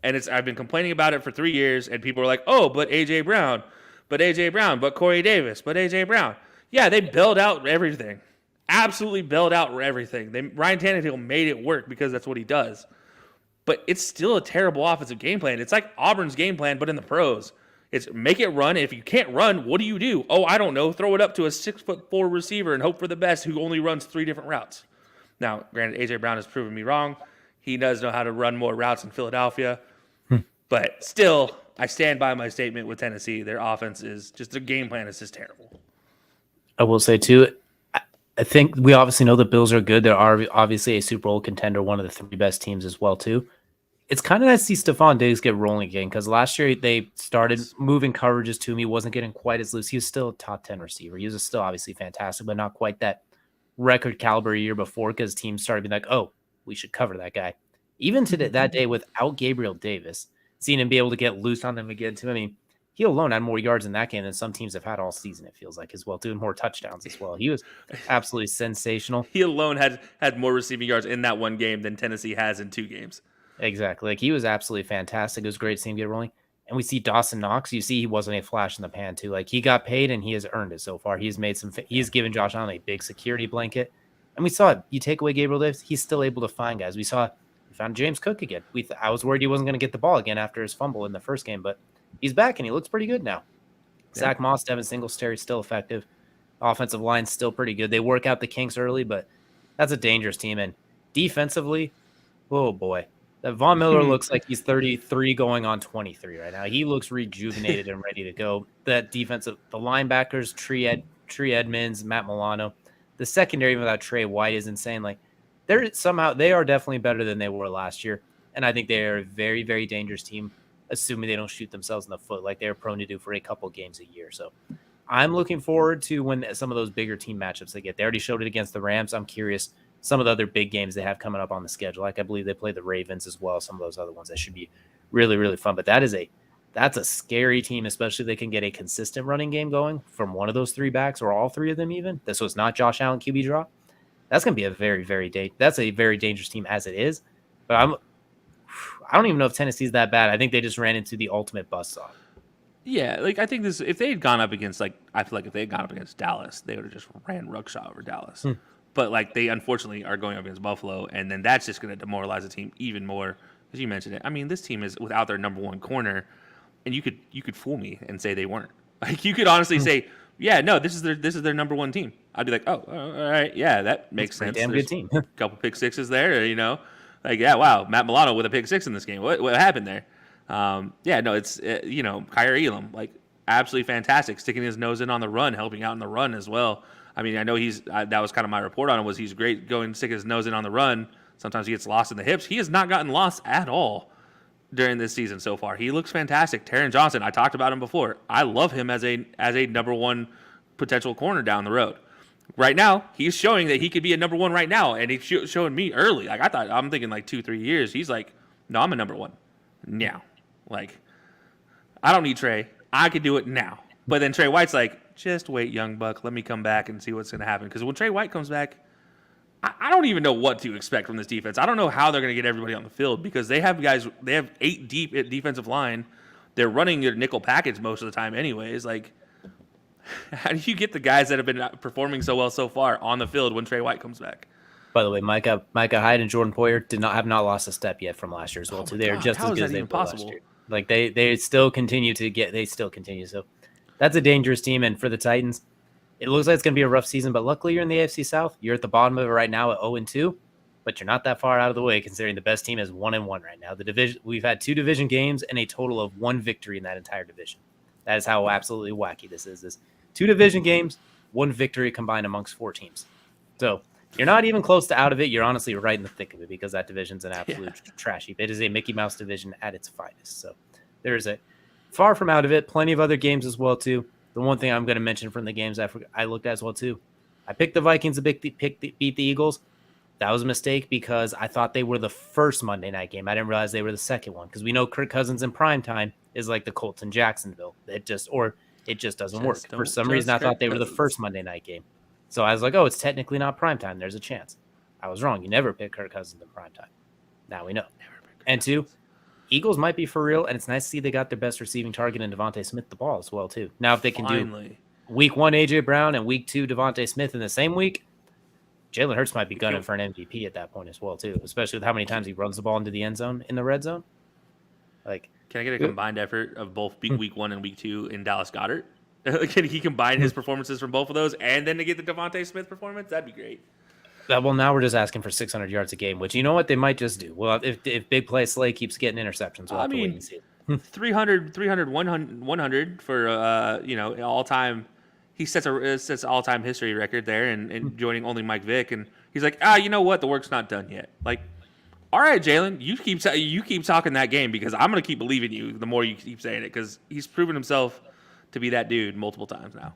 And I've been complaining about it for 3 years, and people are like, oh, but A.J. Brown, but Corey Davis, but A.J. Brown. Yeah, they bailed out everything. Absolutely bailed out everything. Ryan Tannehill made it work because that's what he does. But it's still a terrible offensive game plan. It's like Auburn's game plan, but in the pros. It's make it run. If you can't run, what do? Oh, I don't know. Throw it up to a 6'4" receiver and hope for the best who only runs 3 different routes. Now, granted, A.J. Brown has proven me wrong. He does know how to run more routes in Philadelphia. But still, I stand by my statement with Tennessee. Their offense is just, their game plan is just terrible.
I will say, too, I think we obviously know the Bills are good. They're obviously a Super Bowl contender, one of the 3 best teams as well, too. It's kind of nice to see Stephon Diggs get rolling again because last year they started moving coverages to him. He wasn't getting quite as loose. He was still a top 10 receiver. He was still obviously fantastic, but not quite that record caliber year before because teams started being like, oh, we should cover that guy. Even to that day without Gabriel Davis, seeing him be able to get loose on them again, too. I mean, he alone had more yards in that game than some teams have had all season, it feels like, as well, doing more touchdowns as well. He was absolutely sensational.
He alone had more receiving yards in that one game than Tennessee has in 2 games.
Exactly. Like, he was absolutely fantastic. It was great to see him get rolling. And we see Dawson Knox. You see he wasn't a flash in the pan, too. Like, he got paid, and he has earned it so far. He's given Josh Allen a big security blanket. And we saw it. You take away Gabriel Davis, he's still able to find guys. We found James Cook again. I was worried he wasn't going to get the ball again after his fumble in the first game, but he's back, and he looks pretty good now. Yeah. Zach Moss, Devin Singletary still effective. Offensive line's still pretty good. They work out the kinks early, but that's a dangerous team. And defensively, oh, boy. That Von Miller looks like he's 33 going on 23 right now. He looks rejuvenated and ready to go. That defensive, the linebackers, Tree Edmonds, Matt Milano. The secondary without Trey White is insane. Like, they are definitely better than they were last year. And I think they are a very, very dangerous team, assuming they don't shoot themselves in the foot like they're prone to do for a couple games a year. So I'm looking forward to when some of those bigger team matchups they get. They already showed it against the Rams. I'm curious some of the other big games they have coming up on the schedule. Like, I believe they play the Ravens as well. Some of those other ones that should be really, really fun. But that's a scary team, especially if they can get a consistent running game going from one of those 3 backs or all 3 of them even. So it's not Josh Allen QB draw. That's going to be a very, very dangerous team as it is. But I don't even know if Tennessee's that bad. I think they just ran into the ultimate buzzsaw.
Yeah, like I think if they had gone up against I feel like if they had gone up against Dallas, they would have just ran ruckshot over Dallas. But like they unfortunately are going up against Buffalo, and then that's just going to demoralize the team even more. As you mentioned it, I mean, this team is without their number 1 corner, and you could fool me and say they weren't. Like you could honestly say, yeah, no, this is their number 1 team. I'd be like, oh, all right, yeah, that makes sense.
Damn good team.
A couple pick sixes there, like yeah, wow, Matt Milano with a pick 6 in this game. What happened there? Yeah, no, it's Kyrie Elam, like absolutely fantastic, sticking his nose in on the run, helping out in the run as well. I mean, I know that was kind of my report on him, was he's great going to stick his nose in on the run. Sometimes he gets lost in the hips. He has not gotten lost at all during this season so far. He looks fantastic. Taron Johnson, I talked about him before. I love him as a number 1 potential corner down the road. Right now, he's showing that he could be a number 1 right now, and he's showing me early. Like I'm thinking like 2-3 years. He's like, no, I'm a number 1 now. Like, I don't need Trey. I could do it now. But then Trey White's like, just wait, young buck. Let me come back and see what's going to happen. Because when Trey White comes back, I don't even know what to expect from this defense. I don't know how they're going to get everybody on the field because they have 8 deep at defensive line. They're running their nickel package most of the time anyways. Like, how do you get the guys that have been performing so well so far on the field when Trey White comes back?
By the way, Micah Hyde and Jordan Poyer have not lost a step yet from last year as well, too. They are just as good as they were last year. Like, they still continue to So that's a dangerous team. And for the Titans, it looks like it's going to be a rough season, but luckily you're in the AFC South. You're at the bottom of it right now at 0-2, but you're not that far out of the way considering the best team is 1-1 right now. The division, we've had 2 division games and a total of 1 victory in that entire division. That is how absolutely wacky this is. This 2 division games, 1 victory combined amongst 4 teams. So you're not even close to out of it. You're honestly right in the thick of it because that division's an absolute trash heap. It is a Mickey Mouse division at its finest. So there's a far from out of it. Plenty of other games as well, too. The one thing I'm going to mention from the games I looked at as well, too. I picked the Vikings to beat the Eagles. That was a mistake because I thought they were the first Monday night game. I didn't realize they were the second one because we know Kirk Cousins in prime time is like the Colts in Jacksonville. It just doesn't work. For some reason, I thought they were the first Monday night game. So I was like, oh, it's technically not prime time. There's a chance. I was wrong. You never pick Kirk Cousins in prime time. Now we know. And two, Eagles might be for real, and it's nice to see they got their best receiving target in Devontae Smith the ball as well, too. Now, if they can do week 1 A.J. Brown and week 2 Devontae Smith in the same week, Jalen Hurts might be gunning for an MVP at that point as well, too, especially with how many times he runs the ball into the end zone in the red zone. Like,
can I get a combined effort of both week 1 and week 2 in Dallas Goedert? Can he combine his performances from both of those and then to get the Devontae Smith performance? That'd be great.
Well, now we're just asking for 600 yards a game, which you know what they might just do. Well, if big play Slay keeps getting interceptions, we'll have to wait and see.
300, 100 for all time. He sets all time history record there, and joining only Mike Vick, and he's like, you know what, the work's not done yet. Like, all right, Jalen, you keep talking that game because I'm gonna keep believing you the more you keep saying it because he's proven himself to be that dude multiple times now.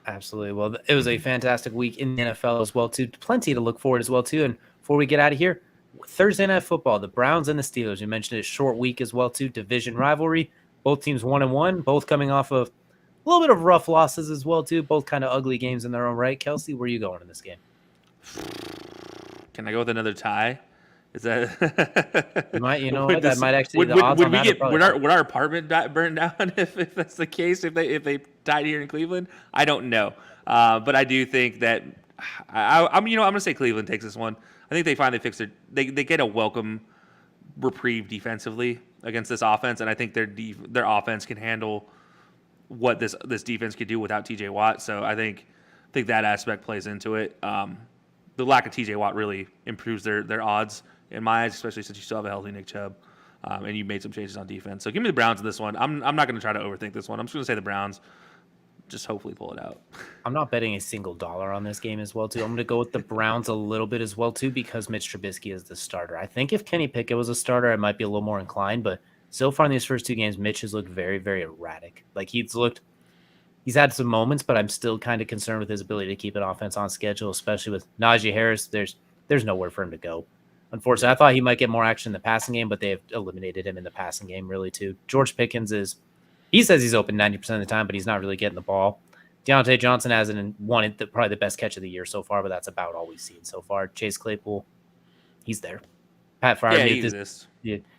Absolutely. Well, it was a fantastic week in the NFL as well, too. Plenty to look forward as well, too. And before we get out of here, Thursday Night Football, the Browns and the Steelers. You mentioned it, short week as well, too. Division rivalry. Both teams 1-1, both coming off of a little bit of rough losses as well, too. Both kind of ugly games in their own right. Kelsey, where are you going in this game?
Can I go with another tie? Is that
you might that might actually the odds on that
would our apartment burn down if that's the case if they died here in Cleveland? I don't know, but I do think that I'm gonna say Cleveland takes this one. I think they finally fix they get a welcome reprieve defensively against this offense, and I think their offense can handle what this defense could do without T.J. Watt. So I think that aspect plays into it. The lack of T.J. Watt really improves their odds in my eyes, especially since you still have a healthy Nick Chubb, and you made some changes on defense. So give me the Browns in this one. I'm not going to try to overthink this one. I'm just going to say the Browns. Just hopefully pull it out.
I'm not betting a single dollar on this game as well, too. I'm going to go with the Browns a little bit as well, too, because Mitch Trubisky is the starter. I think if Kenny Pickett was a starter, I might be a little more inclined, but so far in these first 2 games, Mitch has looked very, very erratic. Like he's had some moments, but I'm still kind of concerned with his ability to keep an offense on schedule, especially with Najee Harris. There's nowhere for him to go. Unfortunately, I thought he might get more action in the passing game, but they have eliminated him in the passing game, really, too. George Pickens he says he's open 90% of the time, but he's not really getting the ball. Deontay Johnson hasn't won probably the best catch of the year so far, but that's about all we've seen so far. Chase Claypool, he's there. Pat Freiermuth,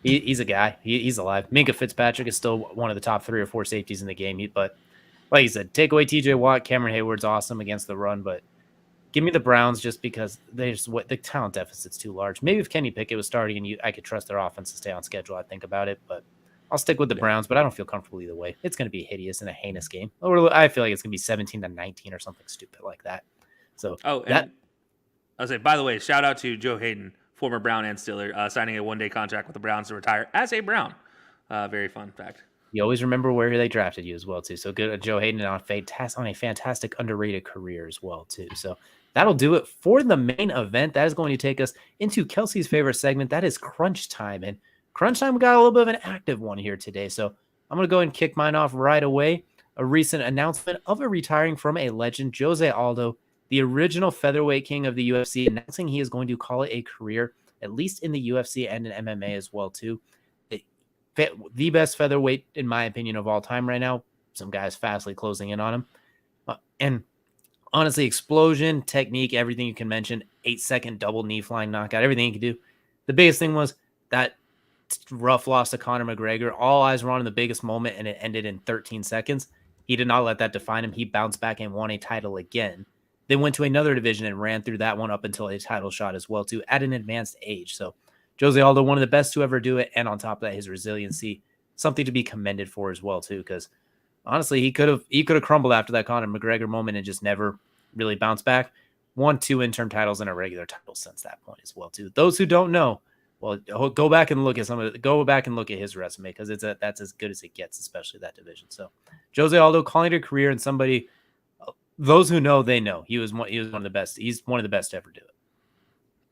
he's a guy. He's alive. Minka Fitzpatrick is still one of the top 3 or 4 safeties in the game, but like you said, take away T.J. Watt. Cameron Hayward's awesome against the run, but give me the Browns just because the talent deficit's too large. Maybe if Kenny Pickett was starting and I could trust their offense to stay on schedule, I'd think about it. But I'll stick with the Browns, but I don't feel comfortable either way. It's going to be hideous and a heinous game. I feel like it's going to be 17-19 or something stupid like that. So
and I'll say, by the way, shout out to Joe Hayden, former Brown and Steeler, signing a 1-day contract with the Browns to retire as a Brown. Very fun fact.
You always remember where they drafted you as well, too. So good, Joe Hayden on a fantastic, underrated career as well, too. So that'll do it for the main event. That is going to take us into Kelsey's favorite segment. That is Crunch Time. And Crunch Time, we got a little bit of an active one here today. So I'm going to go ahead and kick mine off right away. A recent announcement of a retiring from a legend, Jose Aldo, the original featherweight king of the UFC, announcing he is going to call it a career, at least in the UFC and in MMA as well, too. The best featherweight, in my opinion, of all time right now. Some guys fastly closing in on him. And honestly, explosion, technique, everything you can mention, 8-second double knee flying knockout, everything he could do. The biggest thing was that rough loss to Conor McGregor. All eyes were on the biggest moment, and it ended in 13 seconds. He did not let that define him. He bounced back and won a title again. Then went to another division and ran through that one up until a title shot as well, too, at an advanced age. So Jose Aldo, one of the best to ever do it, and on top of that, his resiliency, something to be commended for as well, too, because honestly, he could have crumbled after that Conor McGregor moment and just never really bounced back. Won 2 interim titles and a regular title since that point as well, too. Those who don't know, well, go back and look at his resume because that's as good as it gets, especially that division. So Jose Aldo calling it a career, and somebody, those who know, they know he was one of the best. He's one of the best to ever do it.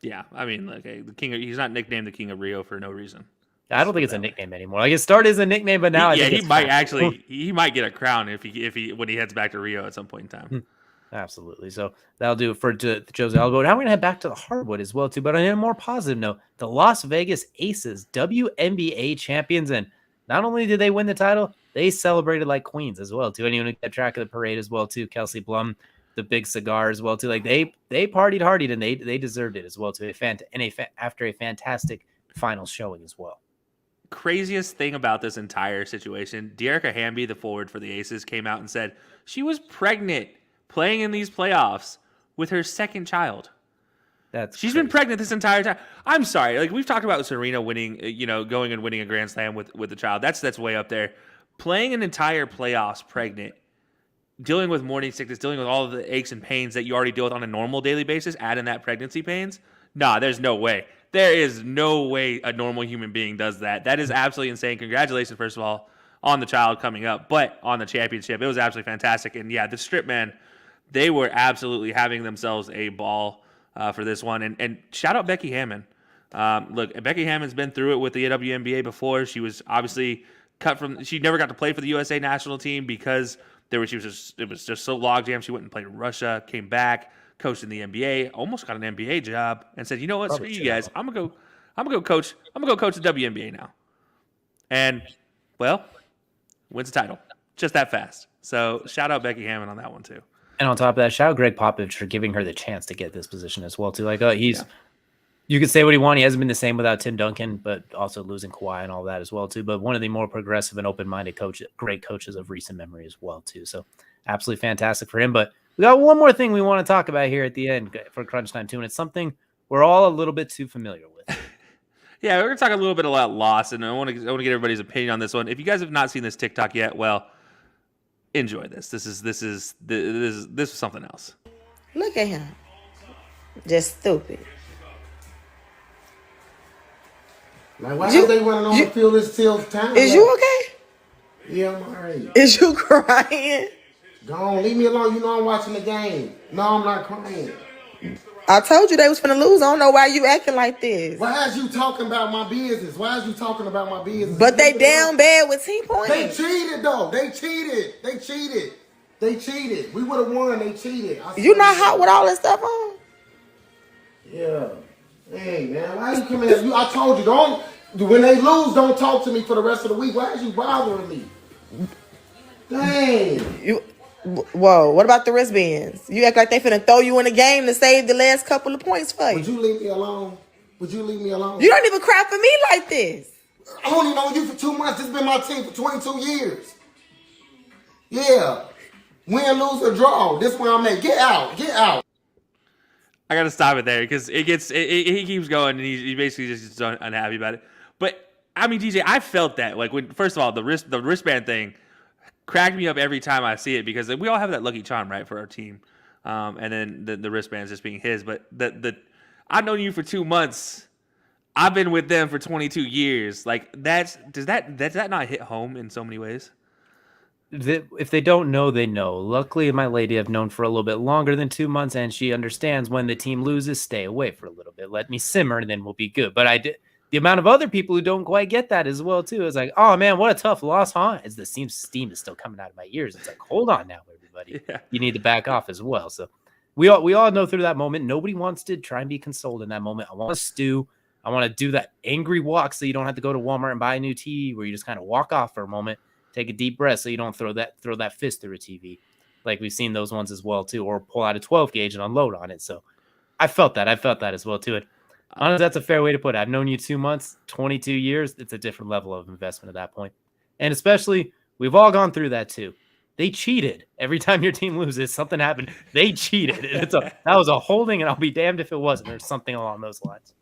Yeah, I mean, like the king. He's not nicknamed the King of Rio for no reason.
I don't think it's a nickname anymore. Like it started as a nickname, but now
he might get a crown if he when he heads back to Rio at some point in time.
Absolutely. So that'll do it for Jose Aldo. Now we're going to head back to the hardwood as well, too. But on a more positive note, the Las Vegas Aces, WNBA champions. And not only did they win the title, they celebrated like queens as well, too. Anyone who kept track of the parade as well, too. Kelsey Blum, the big cigar as well, too. Like they partied hardy and they deserved it as well, too. After a fantastic final showing as well.
Craziest thing about this entire situation, Dearica Hamby, the forward for the Aces, came out and said she was pregnant playing in these playoffs with her second child. She's been pregnant this entire time. I'm sorry. Like we've talked about Serena winning, going and winning a Grand Slam with the child. That's way up there. Playing an entire playoffs pregnant, dealing with morning sickness, dealing with all of the aches and pains that you already deal with on a normal daily basis, add in that pregnancy pains. Nah, there's no way. There is no way a normal human being does that. That is absolutely insane. Congratulations, first of all, on the child coming up, but on the championship. It was absolutely fantastic. And yeah, the strip man, they were absolutely having themselves a ball for this one. And shout out Becky Hammon. Look, Becky Hammon's been through it with the WNBA before. She was obviously she never got to play for the USA national team because it was just so logjam. She went and played in Russia, came back, coached in the NBA, almost got an NBA job, and said, you know what, screw you guys. I'm gonna go coach the WNBA now. And well, wins the title. Just that fast. So shout out Becky Hammon on that one too.
And on top of that, shout out Greg Popovich for giving her the chance to get this position as well, too. Like, you could say what he wanted. He hasn't been the same without Tim Duncan, but also losing Kawhi and all that as well, too. But one of the more progressive and open-minded great coaches of recent memory as well, too. So absolutely fantastic for him. But we got one more thing we want to talk about here at the end for Crunch Time, too, and it's something we're all a little bit too familiar with.
Yeah, we're going to talk a little bit about loss, and I want to get everybody's opinion on this one. If you guys have not seen this TikTok yet, well, enjoy this. This is something else.
Look at him. Just stupid.
Like, why are they running on the field this till time?
Is you okay?
Yeah, I'm all right.
Is you crying?
Go on, leave me alone. You know I'm watching the game. No, I'm not crying.
I told you they was finna lose. I don't know why you acting like this.
Why is you talking about my business? Why is you talking about my business?
But they down bad with 10 points.
They cheated, though. They cheated. We would have won. They cheated.
You not hot with all that stuff on?
Yeah. Hey, man, why you coming at me? I told you, when they lose, don't talk to me for the rest of the week. Why is you bothering me? Dang.
Whoa, what about the wristbands? You act like they finna throw you in the game to save the last couple of points for you.
Would you leave me alone? You
don't even cry for me like this.
I only know you for 2 months. This has been my team for 22 years. Yeah. Win, lose, or draw. This is where I'm at. Get out.
I gotta stop it there because he keeps going and he's basically just unhappy about it. But I mean, DJ, I felt that like when first of all the wristband thing cracked me up every time I see it because we all have that lucky charm right for our team, and then the wristbands just being his. But I've known you for 2 months. I've been with them for 22 years. Like does that not hit home in so many ways?
If they don't know, they know. Luckily, my lady I've known for a little bit longer than 2 months, and she understands when the team loses, stay away for a little bit. Let me simmer, and then we'll be good. But the amount of other people who don't quite get that as well, too. It's like, oh, man, what a tough loss, huh? As the steam is still coming out of my ears. It's like, hold on now, everybody. Yeah. You need to back off as well. So we all know through that moment, nobody wants to try and be consoled in that moment. I want to stew. I want to do that angry walk so you don't have to go to Walmart and buy a new TV where you just kind of walk off for a moment. Take a deep breath so you don't throw that fist through a TV. Like we've seen those ones as well, too, or pull out a 12 gauge and unload on it. So I felt that as well, too. And honestly, that's a fair way to put it. I've known you 2 months, 22 years. It's a different level of investment at that point. And especially, we've all gone through that, too. They cheated. Every time your team loses, something happened. They cheated. And that was a holding, and I'll be damned if it wasn't. There's something along those lines.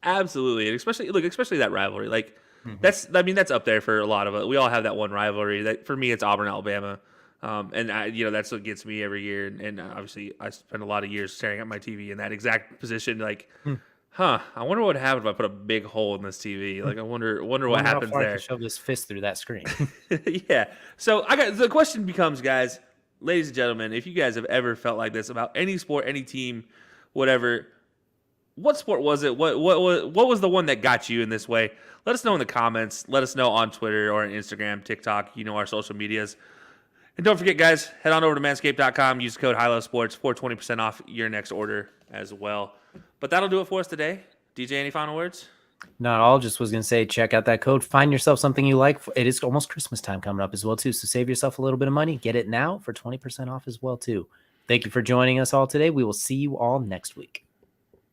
Absolutely. And especially that rivalry. Like, that's up there for a lot of us. We all have that one rivalry. That for me, it's Auburn, Alabama, and that's what gets me every year. And obviously, I spend a lot of years staring at my TV in that exact position. Like, I wonder what would happen if I put a big hole in this TV. Like, I wonder what happens
how far
there.
I can shove this fist through that screen.
Yeah. So the question becomes, guys, ladies and gentlemen, if you guys have ever felt like this about any sport, any team, whatever. What sport was it? What was the one that got you in this way? Let us know in the comments. Let us know on Twitter or on Instagram, TikTok, our social medias. And don't forget, guys, head on over to manscaped.com. Use code HILOSports for 20% off your next order as well. But that'll do it for us today. DJ, any final words?
Not all. Just was going to say, check out that code. Find yourself something you like. It is almost Christmas time coming up as well, too. So save yourself a little bit of money. Get it now for 20% off as well, too. Thank you for joining us all today. We will see you all next week.